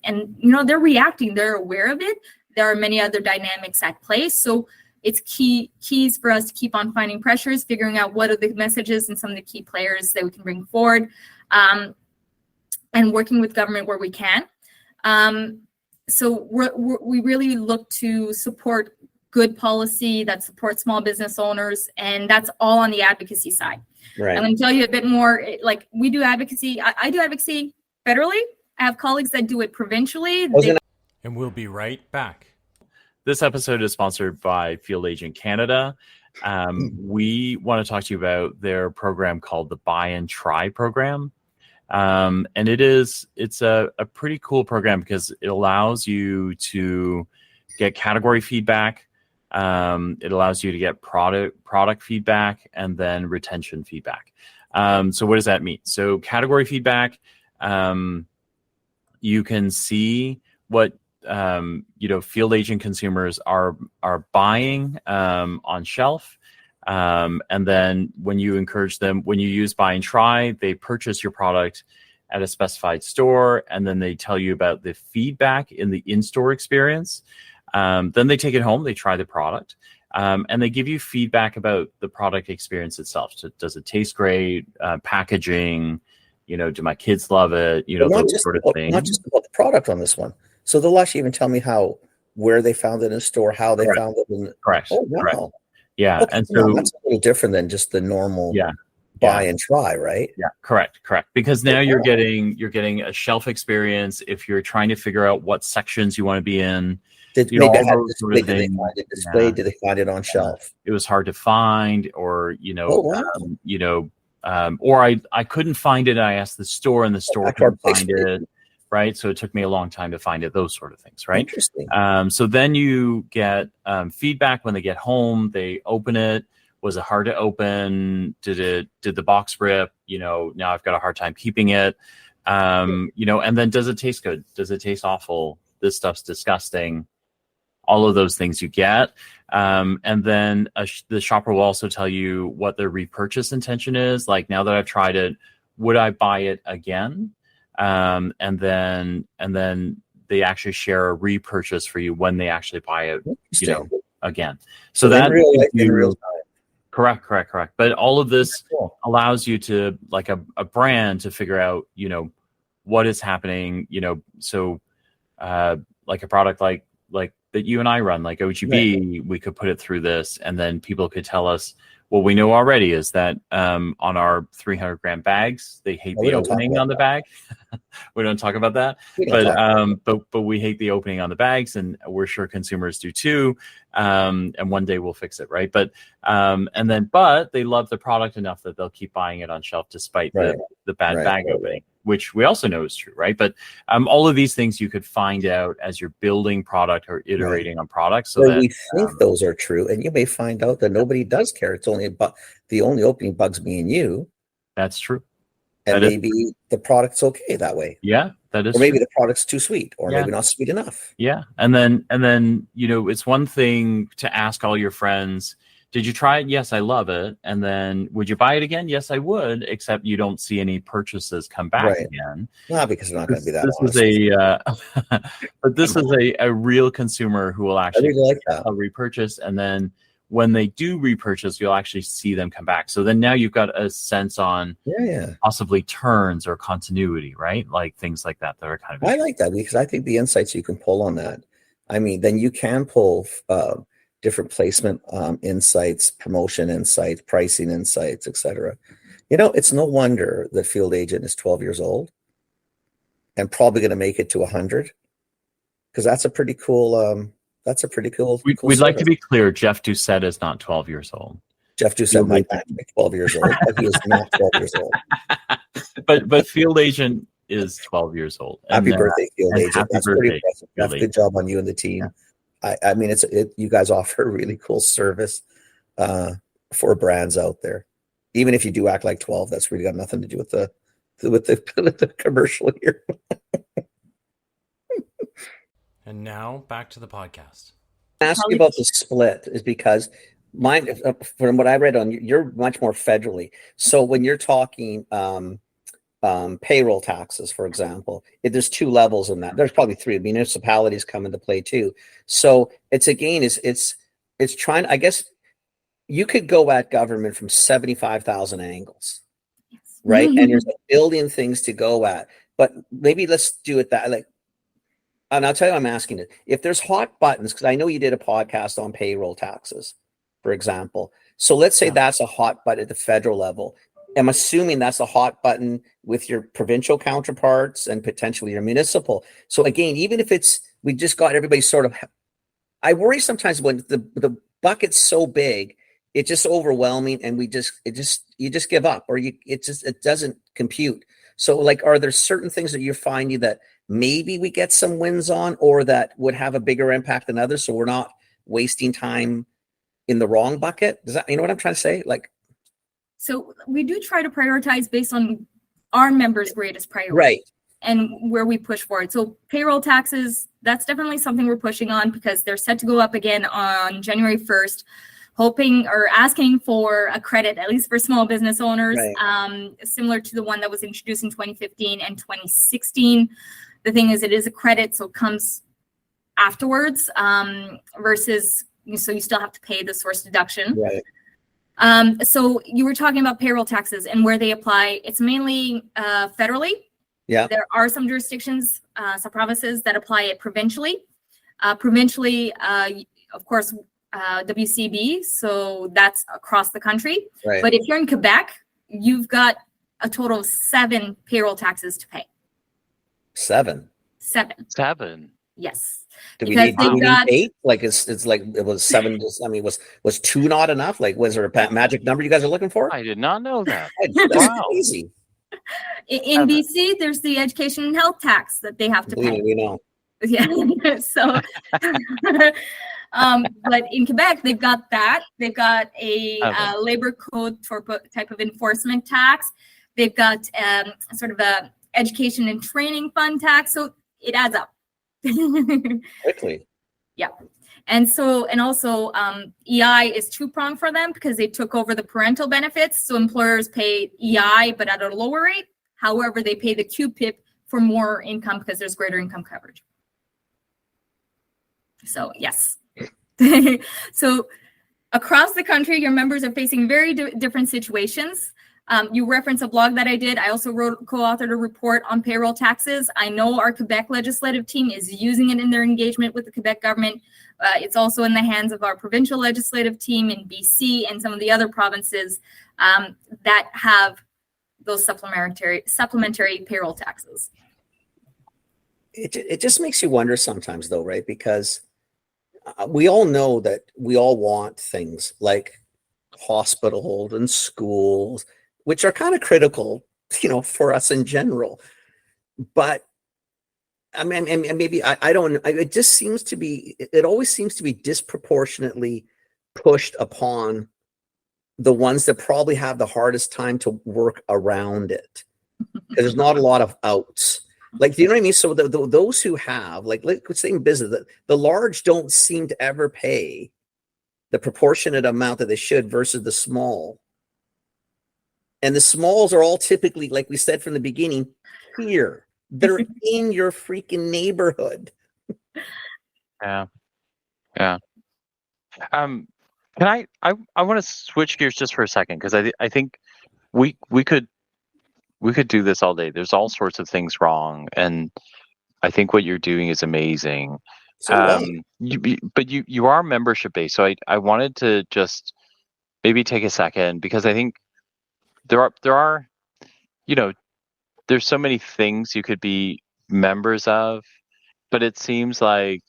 Speaker 4: And they're reacting, they're aware of it. There are many other dynamics at play. So it's keys for us to keep on finding pressures, figuring out what are the messages and some of the key players that we can bring forward, and working with government where we can. So we really look to support good policy that supports small business owners, and that's all on the advocacy side.
Speaker 3: Right.
Speaker 4: I'm going to tell you a bit more. Like, we do advocacy. I do advocacy federally. I have colleagues that do it provincially.
Speaker 2: And we'll be right back.
Speaker 6: This episode is sponsored by Field Agent Canada. We want to talk to you about their program called the Buy and Try program. And it's a pretty cool program because it allows you to get category feedback. It allows you to get product feedback and then retention feedback. So what does that mean? So category feedback, you can see what field agent consumers are buying on shelf. And then when you encourage them, when you use Buy and Try, they purchase your product at a specified store, and then they tell you about the feedback in the in-store experience. Then they take it home, they try the product, and they give you feedback about the product experience itself. So does it taste great? Packaging, do my kids love it? Those sort of things.
Speaker 3: Not just about the product on this one. So they'll actually even tell me where they found it in a store, how they found it.
Speaker 6: Correct.
Speaker 3: Oh, wow.
Speaker 6: Correct. Yeah.
Speaker 3: Okay,
Speaker 6: and so
Speaker 3: that's a little different than just the normal buy and try, right?
Speaker 6: Yeah, correct. Because now you're getting a shelf experience. If you're trying to figure out what sections you want to be in,
Speaker 3: Did they find it displayed? Did they find it on shelf?
Speaker 6: It was hard to find, or or I couldn't find it. I asked the store, and the store couldn't find it. Right, so it took me a long time to find it. Those sort of things, right?
Speaker 3: Interesting.
Speaker 6: So then you get feedback when they get home. They open it. Was it hard to open? Did the box rip? Now I've got a hard time keeping it. And then does it taste good? Does it taste awful? This stuff's disgusting. All of those things you get. And then the shopper will also tell you what their repurchase intention is. Like, now that I've tried it, would I buy it again? And then they actually share a repurchase for you when they actually buy it, again. So that
Speaker 3: in real time.
Speaker 6: Correct. But all of this allows you to, like a brand, to figure out, what is happening, so like a product like that you and I run, like OGB, we could put it through this, and then people could tell us, what we know already is that on our 300-gram bags, they hate the opening on the bag. We don't talk about that, but we hate the opening on the bags, and we're sure consumers do too. And one day we'll fix it, right? But they love the product enough that they'll keep buying it on shelf despite the bad bag opening, which we also know is true, right? But all of these things you could find out as you're building product or iterating on products. So that
Speaker 3: we think those are true, and you may find out that nobody does care. It's only the only opening bugs me and you.
Speaker 6: That's true.
Speaker 3: And maybe the product's okay that way.
Speaker 6: Yeah, that is.
Speaker 3: Or maybe
Speaker 6: true.
Speaker 3: the product's too sweet, or maybe not sweet enough.
Speaker 6: Yeah, and then it's one thing to ask all your friends, did you try it? Yes, I love it. And then, would you buy it again? Yes, I would, except you don't see any purchases come back again.
Speaker 3: No, because it's not going to be that.
Speaker 6: This is a real consumer who will actually repurchase, and then when they do repurchase, you'll actually see them come back. So then now you've got a sense on possibly turns or continuity, right? Like things like that are kind of.
Speaker 3: I like that, because I think the insights you can pull on that. I mean, then you can pull different placement insights, promotion insights, pricing insights, etc. It's no wonder that Field Agent is 12 years old and probably going to make it to 100, because that's a pretty cool. We'd
Speaker 6: like to be clear. Jeff Doucette is not 12 years old.
Speaker 3: Jeff Doucette might be 12 years old, but he is not 12 years old.
Speaker 6: But Field Agent
Speaker 2: is 12 years old.
Speaker 3: Happy birthday, Field
Speaker 2: and
Speaker 3: Agent.
Speaker 2: happy
Speaker 3: That's pretty
Speaker 2: birthday,
Speaker 3: impressive.
Speaker 2: Field
Speaker 3: Good job on you and the team. I mean, you guys offer a really cool service for brands out there. Even if you do act like 12, that's really got nothing to do with the commercial here.
Speaker 2: And now back to the podcast.
Speaker 3: Ask you about the split is because mine, from what I read on you're much more federally. So when you're talking payroll taxes, for example, there's two levels in that. There's probably three. Municipalities come into play too. So it's trying. I guess you could go at government from 75,000 angles, right? And there's a billion things to go at. But maybe let's do it that like. And I'll tell you, I'm asking it. If there's hot buttons, because I know you did a podcast on payroll taxes, for example. So let's say that's a hot button at the federal level. I'm assuming that's a hot button with your provincial counterparts and potentially your municipal. So again, even if we just got everybody sort of, I worry sometimes when the bucket's so big, it's just overwhelming, and you just give up, or it doesn't compute. So like, are there certain things that you're finding that maybe we get some wins on, or that would have a bigger impact than others, so we're not wasting time in the wrong bucket? Does that, you know what I'm trying to say? Like,
Speaker 4: so we do try to prioritize based on our members' greatest priority,
Speaker 3: right?
Speaker 4: And where we push for it. So payroll taxes, that's definitely something we're pushing on because they're set to go up again on January 1st, hoping or asking for a credit, at least for small business owners, right. Similar to the one that was introduced in 2015 and 2016. The thing is, it is a credit, so it comes afterwards, versus, so you still have to pay the source deduction.
Speaker 3: Right.
Speaker 4: So you were talking about payroll taxes and where they apply. It's mainly federally.
Speaker 3: Yeah.
Speaker 4: There are some jurisdictions, some provinces that apply it provincially. Provincially, of course, WCB, so that's across the country.
Speaker 3: Right.
Speaker 4: But if you're in Quebec, you've got a total of 7 payroll taxes to pay.
Speaker 3: 7.
Speaker 4: Yes.
Speaker 3: Do we need 8? Like it's like it was 7. I mean, was 2 not enough? Like, was there a magic number you guys are looking for?
Speaker 6: I did not know that.
Speaker 3: That's crazy.
Speaker 4: In BC, there's the education and health tax that they have to pay.
Speaker 3: We know.
Speaker 4: Yeah. So, but in Quebec, they've got that. They've got a labor code type of enforcement tax. They've got sort of a education and training fund tax. So it adds up.
Speaker 3: Quickly.
Speaker 4: Yeah. And also EI is 2-pronged for them because they took over the parental benefits. So employers pay EI, but at a lower rate. However, they pay the QPIP for more income because there's greater income coverage. So yes. So across the country, your members are facing very different situations. You reference a blog that I did. I also co-authored a report on payroll taxes. I know our Quebec legislative team is using it in their engagement with the Quebec government. It's also in the hands of our provincial legislative team in BC and some of the other provinces that have those supplementary payroll taxes.
Speaker 3: It just makes you wonder sometimes, though, right? Because we all know that we all want things like hospitals and schools, which are kind of critical, for us in general. But I mean, and maybe I don't. It just seems to be. It always seems to be disproportionately pushed upon the ones that probably have the hardest time to work around it. There's not a lot of outs. Like, do you know what I mean? So those who have, like, let's say in business, the large don't seem to ever pay the proportionate amount that they should versus the small. And the smalls are all typically, like we said from the beginning, here. They're in your freaking neighborhood.
Speaker 6: Yeah. Can I want to switch gears just for a second, because I think we could do this all day. There's all sorts of things wrong, and I think what you're doing is amazing.
Speaker 3: So
Speaker 6: but you are membership based, so I wanted to just maybe take a second, because I think there are there's so many things you could be members of, but it seems like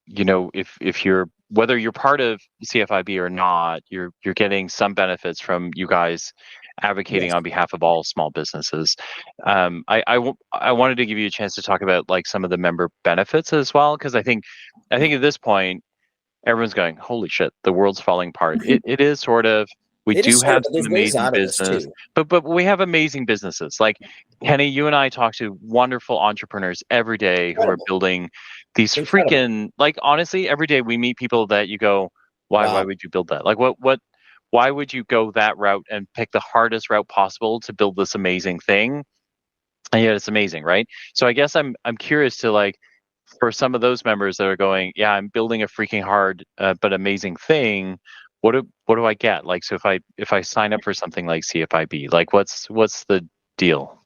Speaker 6: if you're, whether you're part of CFIB or not, you're getting some benefits from you guys, advocating
Speaker 3: Yes.
Speaker 6: on behalf of all small businesses. I wanted to give you a chance to talk about like some of the member benefits as well, because I think at this point everyone's going, holy shit, the world's falling apart. It is sort of. We
Speaker 3: It is
Speaker 6: do
Speaker 3: sort
Speaker 6: have
Speaker 3: of, there's
Speaker 6: some
Speaker 3: ways
Speaker 6: amazing
Speaker 3: out of this
Speaker 6: business,
Speaker 3: too.
Speaker 6: but we have amazing businesses. Like Kenny, you and I talk to wonderful entrepreneurs every day who are
Speaker 3: Incredible.
Speaker 6: building these
Speaker 3: Incredible.
Speaker 6: freaking, like, honestly, every day we meet people that you go, why
Speaker 3: Wow.
Speaker 6: would you build that? Like, why would you go that route and pick the hardest route possible to build this amazing thing? And yet it's amazing, right? So I guess I'm curious to, like, for some of those members that are going, yeah, I'm building a freaking hard but amazing thing. What do I get? Like, so if I sign up for something like CFIB, like what's the deal?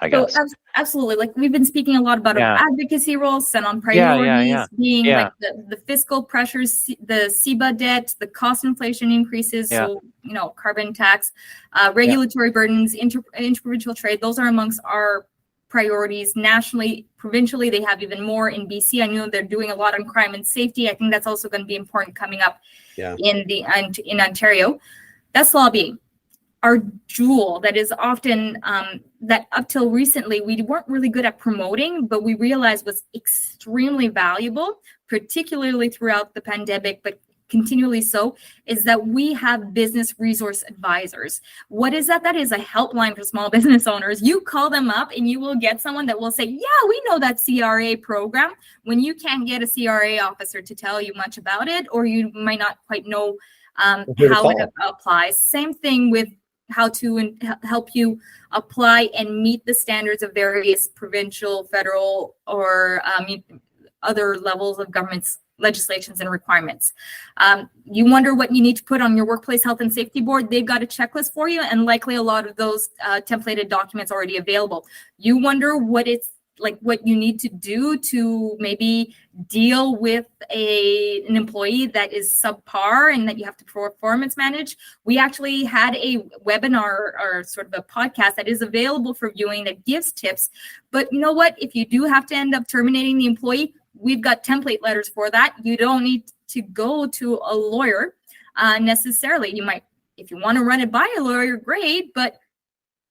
Speaker 6: I
Speaker 4: So
Speaker 6: guess.
Speaker 4: absolutely, like we've been speaking a lot about
Speaker 6: Yeah.
Speaker 4: advocacy roles, set on
Speaker 6: Yeah.
Speaker 4: priorities, being
Speaker 6: Yeah.
Speaker 4: like the fiscal pressures, the CEBA debt, the cost inflation increases,
Speaker 6: Yeah.
Speaker 4: so carbon tax, regulatory burdens, interprovincial trade. Those are amongst our priorities nationally. Provincially, they have even more. In BC, I know they're doing a lot on crime and safety. I think that's also going to be important coming up in Ontario. That's lobbying. Our jewel that is often that up till recently we weren't really good at promoting, but we realized was extremely valuable, particularly throughout the pandemic, but continually so, is that we have business resource advisors. What is that? That is a helpline for small business owners. You call them up and you will get someone that will say, yeah, we know that CRA program, when you can't get a CRA officer to tell you much about it, or you might not quite know how it applies. Same thing with how to help you apply and meet the standards of various provincial, federal, or other levels of government's legislations and requirements. You wonder what you need to put on your workplace health and safety board. They've got a checklist for you, and likely a lot of those templated documents already available. You wonder what you need to do to maybe deal with an employee that is subpar and that you have to performance manage. We actually had a webinar or sort of a podcast that is available for viewing that gives tips. But you know what? If you do have to end up terminating the employee, we've got template letters for that. You don't need to go to a lawyer necessarily. You might, if you want to run it by a lawyer, great, but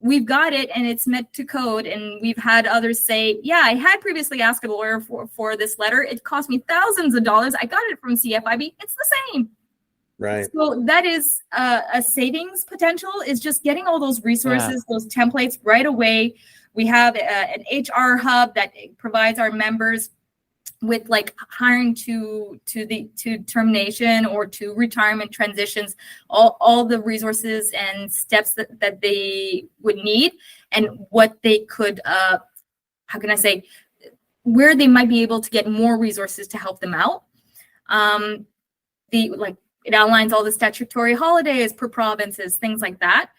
Speaker 4: we've got it and it's meant to code. And we've had others say, yeah, I had previously asked a lawyer for this letter. It cost me thousands of dollars. I got it from CFIB. It's the same.
Speaker 3: Right.
Speaker 4: So that is a savings potential, is just getting all those resources, those templates right away. We have an HR hub that provides our members with like hiring to termination or to retirement transitions, all the resources and steps that they would need, and what they could where they might be able to get more resources to help them out. It outlines all the statutory holidays per provinces, things like that.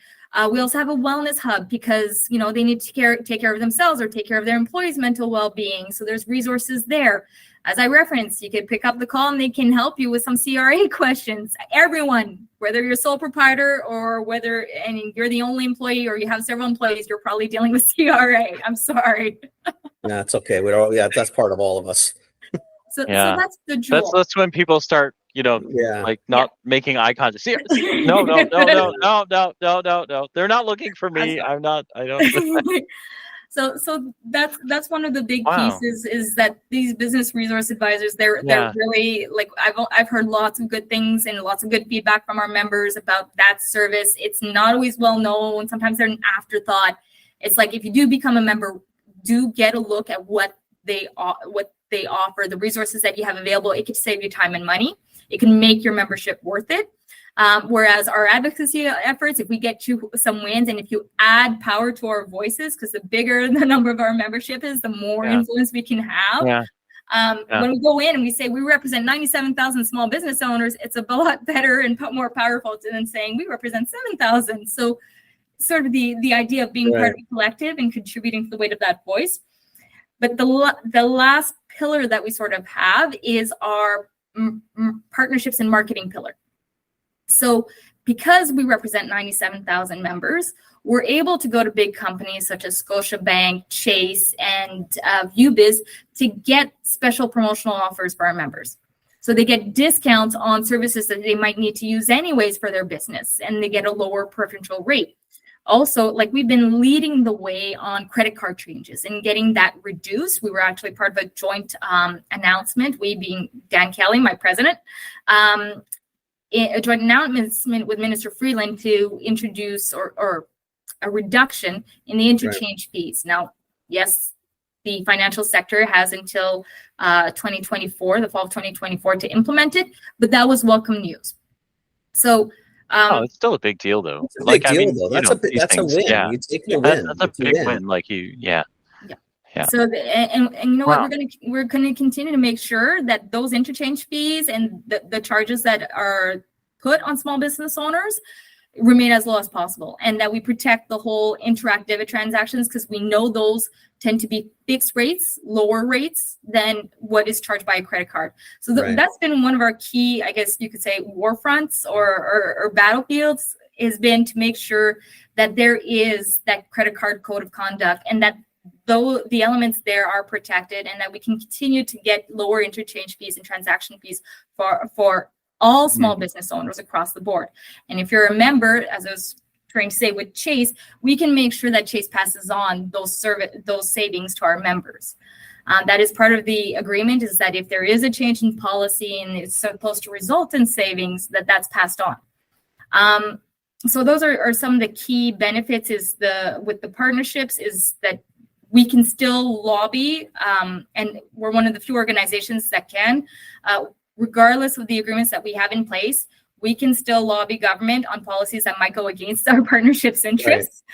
Speaker 4: We also have a wellness hub because, they need to take care of themselves or take care of their employees' mental well-being. So there's resources there. As I referenced, you can pick up the call and they can help you with some CRA questions. Everyone, whether you're a sole proprietor or whether you're the only employee or you have several employees, you're probably dealing with CRA. I'm sorry.
Speaker 3: No, it's okay. That's part of all of us.
Speaker 4: So that's the jewel.
Speaker 6: That's when people start, like not making eye contact. See, no. They're not looking for me. I don't.
Speaker 4: So that's one of the big pieces, is that these business resource advisors, they're really, like, I've heard lots of good things and lots of good feedback from our members about that service. It's not always well known. Sometimes they're an afterthought. It's like, if you do become a member, do get a look at what they offer, the resources that you have available. It could save you time and money. It can make your membership worth it. Whereas our advocacy efforts, if we get you some wins and if you add power to our voices, because the bigger the number of our membership is, the more influence we can have. When we go in and we say we represent 97,000 small business owners, it's a lot better and more powerful than saying we represent 7,000. So sort of the idea of being part of a collective and contributing to the weight of that voice. But the last pillar that we sort of have is our partnerships and marketing pillar. So because we represent 97,000 members, we're able to go to big companies such as Scotiabank, Chase, and ViewBiz to get special promotional offers for our members. So they get discounts on services that they might need to use anyways for their business, and they get a lower preferential rate. also, like, we've been leading the way on credit card changes and getting that reduced. We were actually part of a joint announcement, we being Dan Kelly, my president, a joint announcement with Minister Freeland to introduce or a reduction in the interchange fees. Now, yes, the financial sector has until 2024, the fall of 2024, to implement it, but that was welcome news. So,
Speaker 6: it's still a big deal, though.
Speaker 3: It's a big deal,
Speaker 6: I mean,
Speaker 3: though.
Speaker 6: you know,
Speaker 3: That's a win.
Speaker 6: Yeah,
Speaker 3: You take the win.
Speaker 6: that's a big win. Like yeah.
Speaker 4: So, and you know what, we're gonna continue to make sure that those interchange fees and the charges that are put on small business owners remain as low as possible, and that we protect the whole Interact debit transactions, because we know those tend to be fixed rates, lower rates than what is charged by a credit card. So that's been one of our key, I guess you could say, war fronts or battlefields, has been to make sure that there is that credit card code of conduct, and that though the elements there are protected, and that we can continue to get lower interchange fees and transaction fees for all small business owners across the board. And if you're a member, as I was trying to say with Chase, we can make sure that Chase passes on those savings to our members. That is part of the agreement, is that if there is a change in policy and it's supposed to result in savings, that's passed on. So those are some of the key benefits with the partnerships, is that we can still lobby, and we're one of the few organizations that can, regardless of the agreements that we have in place, we can still lobby government on policies that might go against our partnership's interests.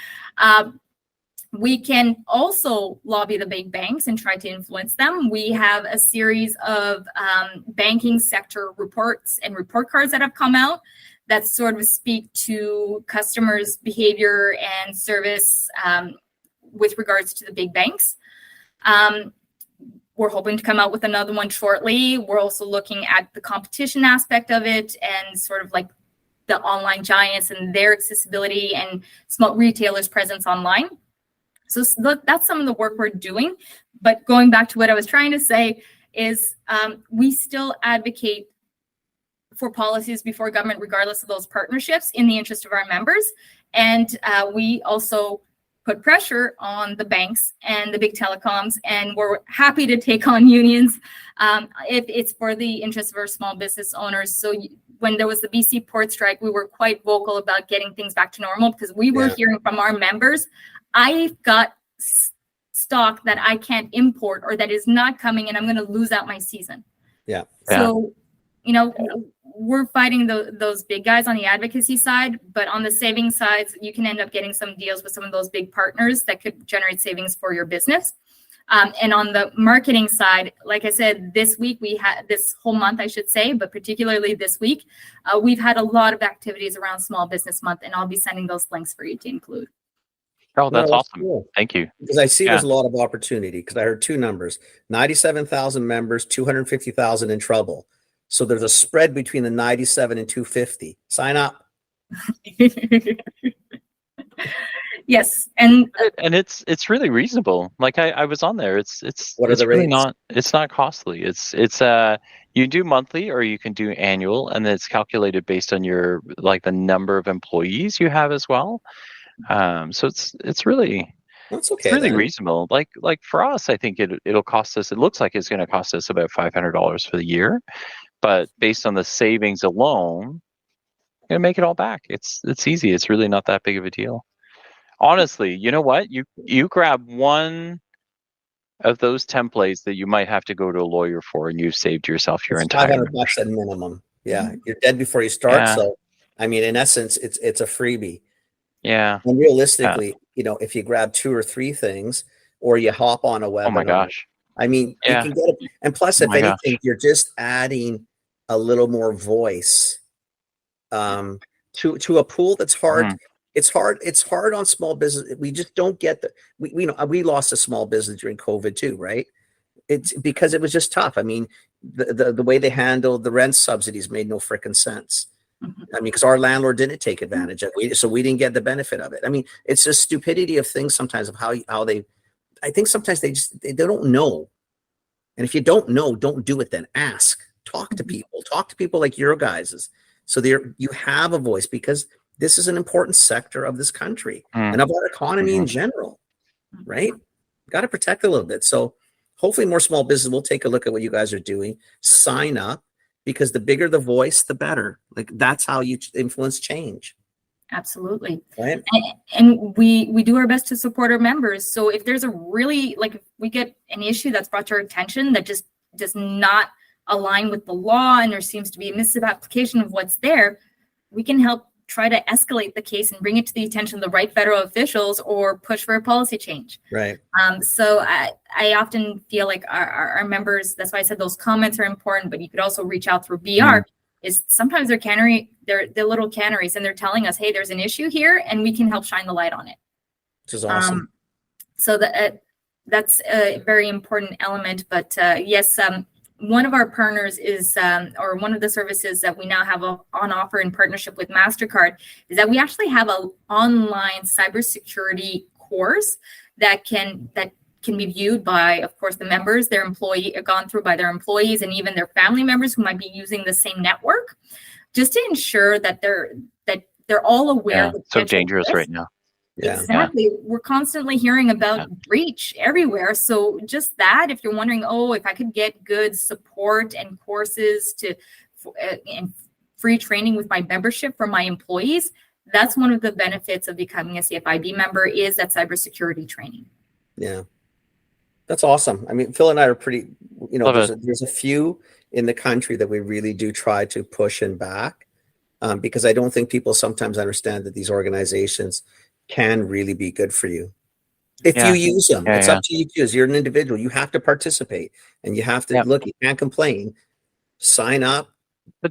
Speaker 4: We can also lobby the big banks and try to influence them. We have a series of banking sector reports and report cards that have come out that sort of speak to customers' behavior and service with regards to the big banks. We're hoping to come out with another one shortly. We're also looking at the competition aspect of it, and sort of like the online giants and their accessibility and small retailers' presence online. So that's some of the work we're doing. But going back to what I was trying to say is, we still advocate for policies before government, regardless of those partnerships, in the interest of our members. And we also put pressure on the banks and the big telecoms, and we're happy to take on unions if it's for the interest of our small business owners. So when there was the BC port strike, we were quite vocal about getting things back to normal, because we were hearing from our members, I've got stock that I can't import or that is not coming, and I'm going to lose out my season. So, you know, we're fighting those big guys on the advocacy side, but on the savings sides, you can end up getting some deals with some of those big partners that could generate savings for your business. And on the marketing side, like I said, this whole month, I should say, but particularly this week, we've had a lot of activities around Small Business Month, and I'll be sending those links for you to include.
Speaker 6: Oh, that's awesome.
Speaker 3: Cool.
Speaker 6: Thank you.
Speaker 3: Because I see there's a lot of opportunity, because I heard two numbers: 97,000 members, 250,000 in trouble. So there's a spread between the 97 and 250. Sign up.
Speaker 4: Yes, and
Speaker 6: it's really reasonable. Like I was on there. It's
Speaker 3: what are the
Speaker 6: really
Speaker 3: rates?
Speaker 6: it's not costly. It's you do monthly or you can do annual, and then it's calculated based on your, like, the number of employees you have as well. So it's really
Speaker 3: That's okay.
Speaker 6: It's really
Speaker 3: then.
Speaker 6: reasonable. Like for us, I think it'll cost us. It looks like it's going to cost us about $500 for the year, but based on the savings alone, gonna make it all back. It's easy. It's really not that big of a deal. Honestly, you know what? You grab one of those templates that you might have to go to a lawyer for, and you've saved yourself your
Speaker 3: It's
Speaker 6: entire
Speaker 3: $500 at minimum. Yeah, you're dead before you start.
Speaker 6: Yeah.
Speaker 3: So, I mean, in essence, it's a freebie.
Speaker 6: Yeah.
Speaker 3: And realistically, you know, if you grab two or three things, or you hop on a webinar,
Speaker 6: Oh my gosh.
Speaker 3: I mean, you can get it. And plus,
Speaker 6: Oh
Speaker 3: if
Speaker 6: my
Speaker 3: anything,
Speaker 6: gosh.
Speaker 3: you're just adding a little more voice to a pool that's hard.
Speaker 6: Mhm.
Speaker 3: It's hard on small business. We just don't get we lost a small business during COVID too, right? It's because it was just tough. I mean, the way they handled the rent subsidies made no freaking sense. I mean, because our landlord didn't take advantage of it, so we didn't get the benefit of it. I mean, it's the stupidity of things sometimes, of how they. I think sometimes they don't know, and if you don't know, don't do it. Then ask, talk to people like your guys's, so you have a voice, because this is an important sector of this country
Speaker 6: Mm.
Speaker 3: and of our economy in
Speaker 6: Mhm.
Speaker 3: general, right? Got to protect it a little bit. So hopefully more small businesses will take a look at what you guys are doing, sign up, because the bigger the voice, the better. Like that's how you influence change.
Speaker 4: Absolutely.
Speaker 3: Right.
Speaker 4: And we do our best to support our members. So if there's a really, like, if we get an issue that's brought to our attention that just does not align with the law and there seems to be a misapplication of what's there, we can help try to escalate the case and bring it to the attention of the right federal officials or push for a policy change.
Speaker 3: Right.
Speaker 4: So I often feel like our members, that's why I said those comments are important, but you could also reach out through BR. Is sometimes they're little canneries and they're telling us, hey, there's an issue here and we can help shine the light on it.
Speaker 3: Which is awesome.
Speaker 4: So that's a very important element. But yes, one of our partners is, or one of the services that we now have on offer in partnership with MasterCard is that we actually have an online cybersecurity course that can be viewed by, of course, the members, gone through by their employees and even their family members who might be using the same network, just to ensure that they're all aware.
Speaker 6: Of the so dangerous risk. Right now.
Speaker 3: Yeah.
Speaker 4: Exactly. We're constantly hearing about breach everywhere. So just that, if you're wondering, if I could get good support and courses and free training with my membership for my employees, that's one of the benefits of becoming a CFIB member is that cybersecurity training.
Speaker 3: Yeah. That's awesome. I mean, Phil and I are pretty, there's a few in the country that we really do try to push and back because I don't think people sometimes understand that these organizations can really be good for you if you use them. It's up to you to use. You're an individual. You have to participate and you have to look. You can't complain. Sign up,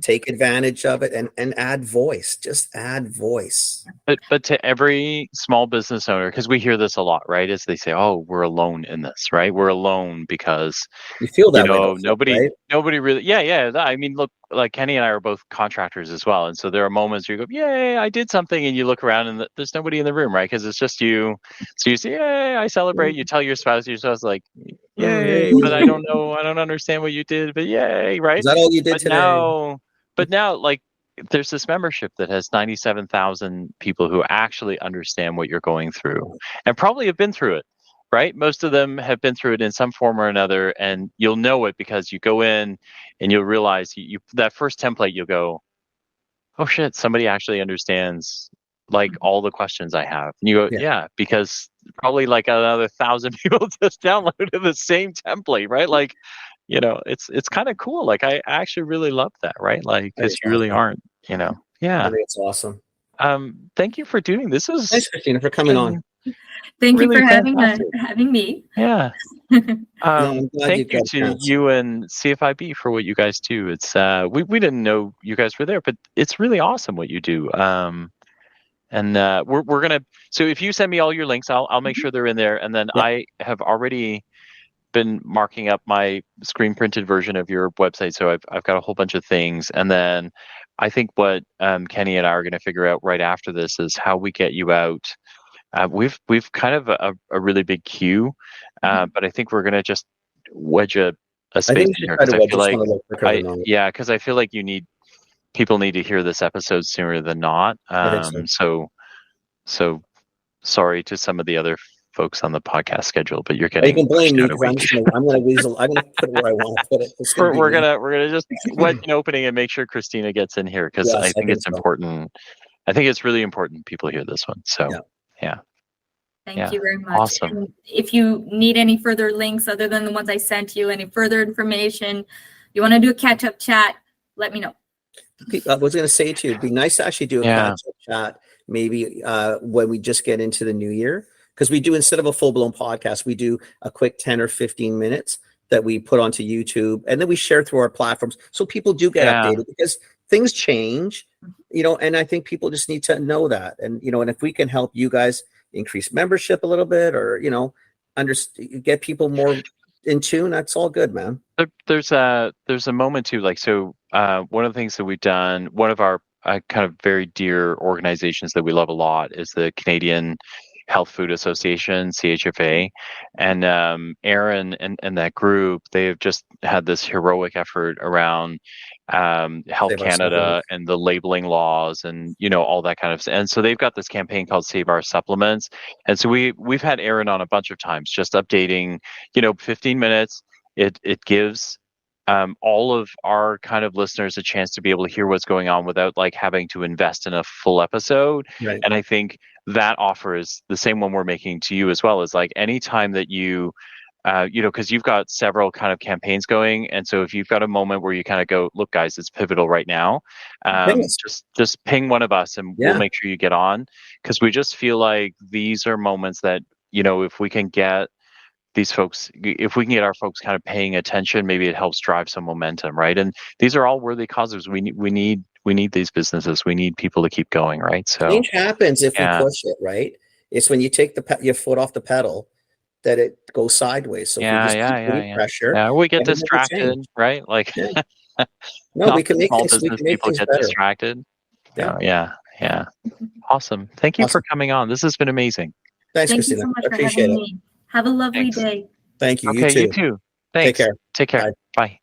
Speaker 3: take advantage of it, and add voice. Just add voice.
Speaker 6: But to every small business owner, because we hear this a lot, right? Is they say, "Oh, we're alone in this, right? We're alone because
Speaker 3: you feel that way."
Speaker 6: Nobody really. Yeah. I mean, look, like Kenny and I are both contractors as well, and so there are moments where you go, "Yay, I did something," and you look around and there's nobody in the room, right? Because it's just you. So you say, "Yay, I celebrate." You tell your spouse like, "Yay," but I don't know, I don't understand what you did, but yay, right?
Speaker 3: Is that all you did today?
Speaker 6: But now, like, there's this membership that has 97,000 people who actually understand what you're going through and probably have been through it, right? Most of them have been through it in some form or another, and you'll know it because you go in and you'll realize you that first template, you'll go, oh shit, somebody actually understands like all the questions I have. And you go, because probably like another 1,000 people just downloaded the same template, right? Like, it's kind of cool. Like I actually really love that, right? Like, because you really aren't,
Speaker 3: I think it's awesome.
Speaker 6: Thank you for doing this.
Speaker 3: Thanks, Christina, for coming on.
Speaker 4: Thank you for having me.
Speaker 6: Yeah. Thank you to you and CFIB for what you guys do. It's we didn't know you guys were there, but it's really awesome what you do. And we're gonna. So if you send me all your links, I'll make sure they're in there. And then I have already been marking up my screen printed version of your website, so I've got a whole bunch of things. And then I think what Kenny and I are going to figure out right after this is how we get you out. We've kind of a really big queue, but I think we're going to just wedge a space in here because I feel like because I feel like people need to hear this episode sooner than not. So sorry to some of the other folks on the podcast schedule, but you're getting.
Speaker 3: You can blame me because I'm going to weasel. I'm going to put it where I want to put it.
Speaker 6: We're gonna just wedge an opening and make sure Christina gets in here because I think it's important. I think it's really important people hear this one. So
Speaker 4: Thank you very much.
Speaker 6: Awesome.
Speaker 4: And if you need any further links other than the ones I sent you, any further information, you want to do a catch-up chat, let me know.
Speaker 3: I was going to say to you, it'd be nice to actually do a catch-up chat maybe when we just get into the new year. Because we do, instead of a full-blown podcast, we do a quick 10 or 15 minutes that we put onto YouTube, and then we share through our platforms so people do get updated because things change, and I think people just need to know that. And, and if we can help you guys increase membership a little bit or, get people more in tune, that's all good, man.
Speaker 6: There's a moment too, like, so one of the things that we've done, one of our kind of very dear organizations that we love a lot is the Canadian Health Food Association, CHFA, and Aaron and that group, they've just had this heroic effort around Health
Speaker 3: Save Our
Speaker 6: Canada
Speaker 3: Supplements.
Speaker 6: and the labeling laws and all that kind of stuff. And so they've got this campaign called Save Our Supplements. And so we've had Aaron on a bunch of times, just updating, 15 minutes. It gives all of our kind of listeners a chance to be able to hear what's going on without like having to invest in a full episode.
Speaker 3: Right.
Speaker 6: And I think that offer is the same one we're making to you as well, is like anytime that you because you've got several kind of campaigns going, and so if you've got a moment where you kind of go, look guys, it's pivotal right now, just ping one of us and we'll make sure you get on, because we just feel like these are moments that if we can get these folks, if we can get our folks kind of paying attention, maybe it helps drive some momentum, right? And these are all worthy causes. We need these businesses. We need people to keep going, right? So
Speaker 3: change happens if we push it, right? It's when you take your foot off the pedal that it goes sideways. So if we just keep putting pressure,
Speaker 6: we get distracted, right? Like,
Speaker 3: no, we can make
Speaker 6: small
Speaker 3: things,
Speaker 6: business
Speaker 3: make
Speaker 6: people
Speaker 3: things
Speaker 6: get
Speaker 3: better.
Speaker 6: distracted.
Speaker 3: Yeah.
Speaker 6: Yeah. Awesome. Thank you for coming on. This has been amazing.
Speaker 3: Thanks,
Speaker 4: Thank
Speaker 3: Christina.
Speaker 4: you so much
Speaker 3: I
Speaker 4: for
Speaker 3: appreciate
Speaker 4: having
Speaker 3: it.
Speaker 4: me. Have a lovely
Speaker 6: Thanks.
Speaker 4: day.
Speaker 3: Thank you.
Speaker 6: Okay, you too. Thanks.
Speaker 3: Take care.
Speaker 6: Take care. Bye.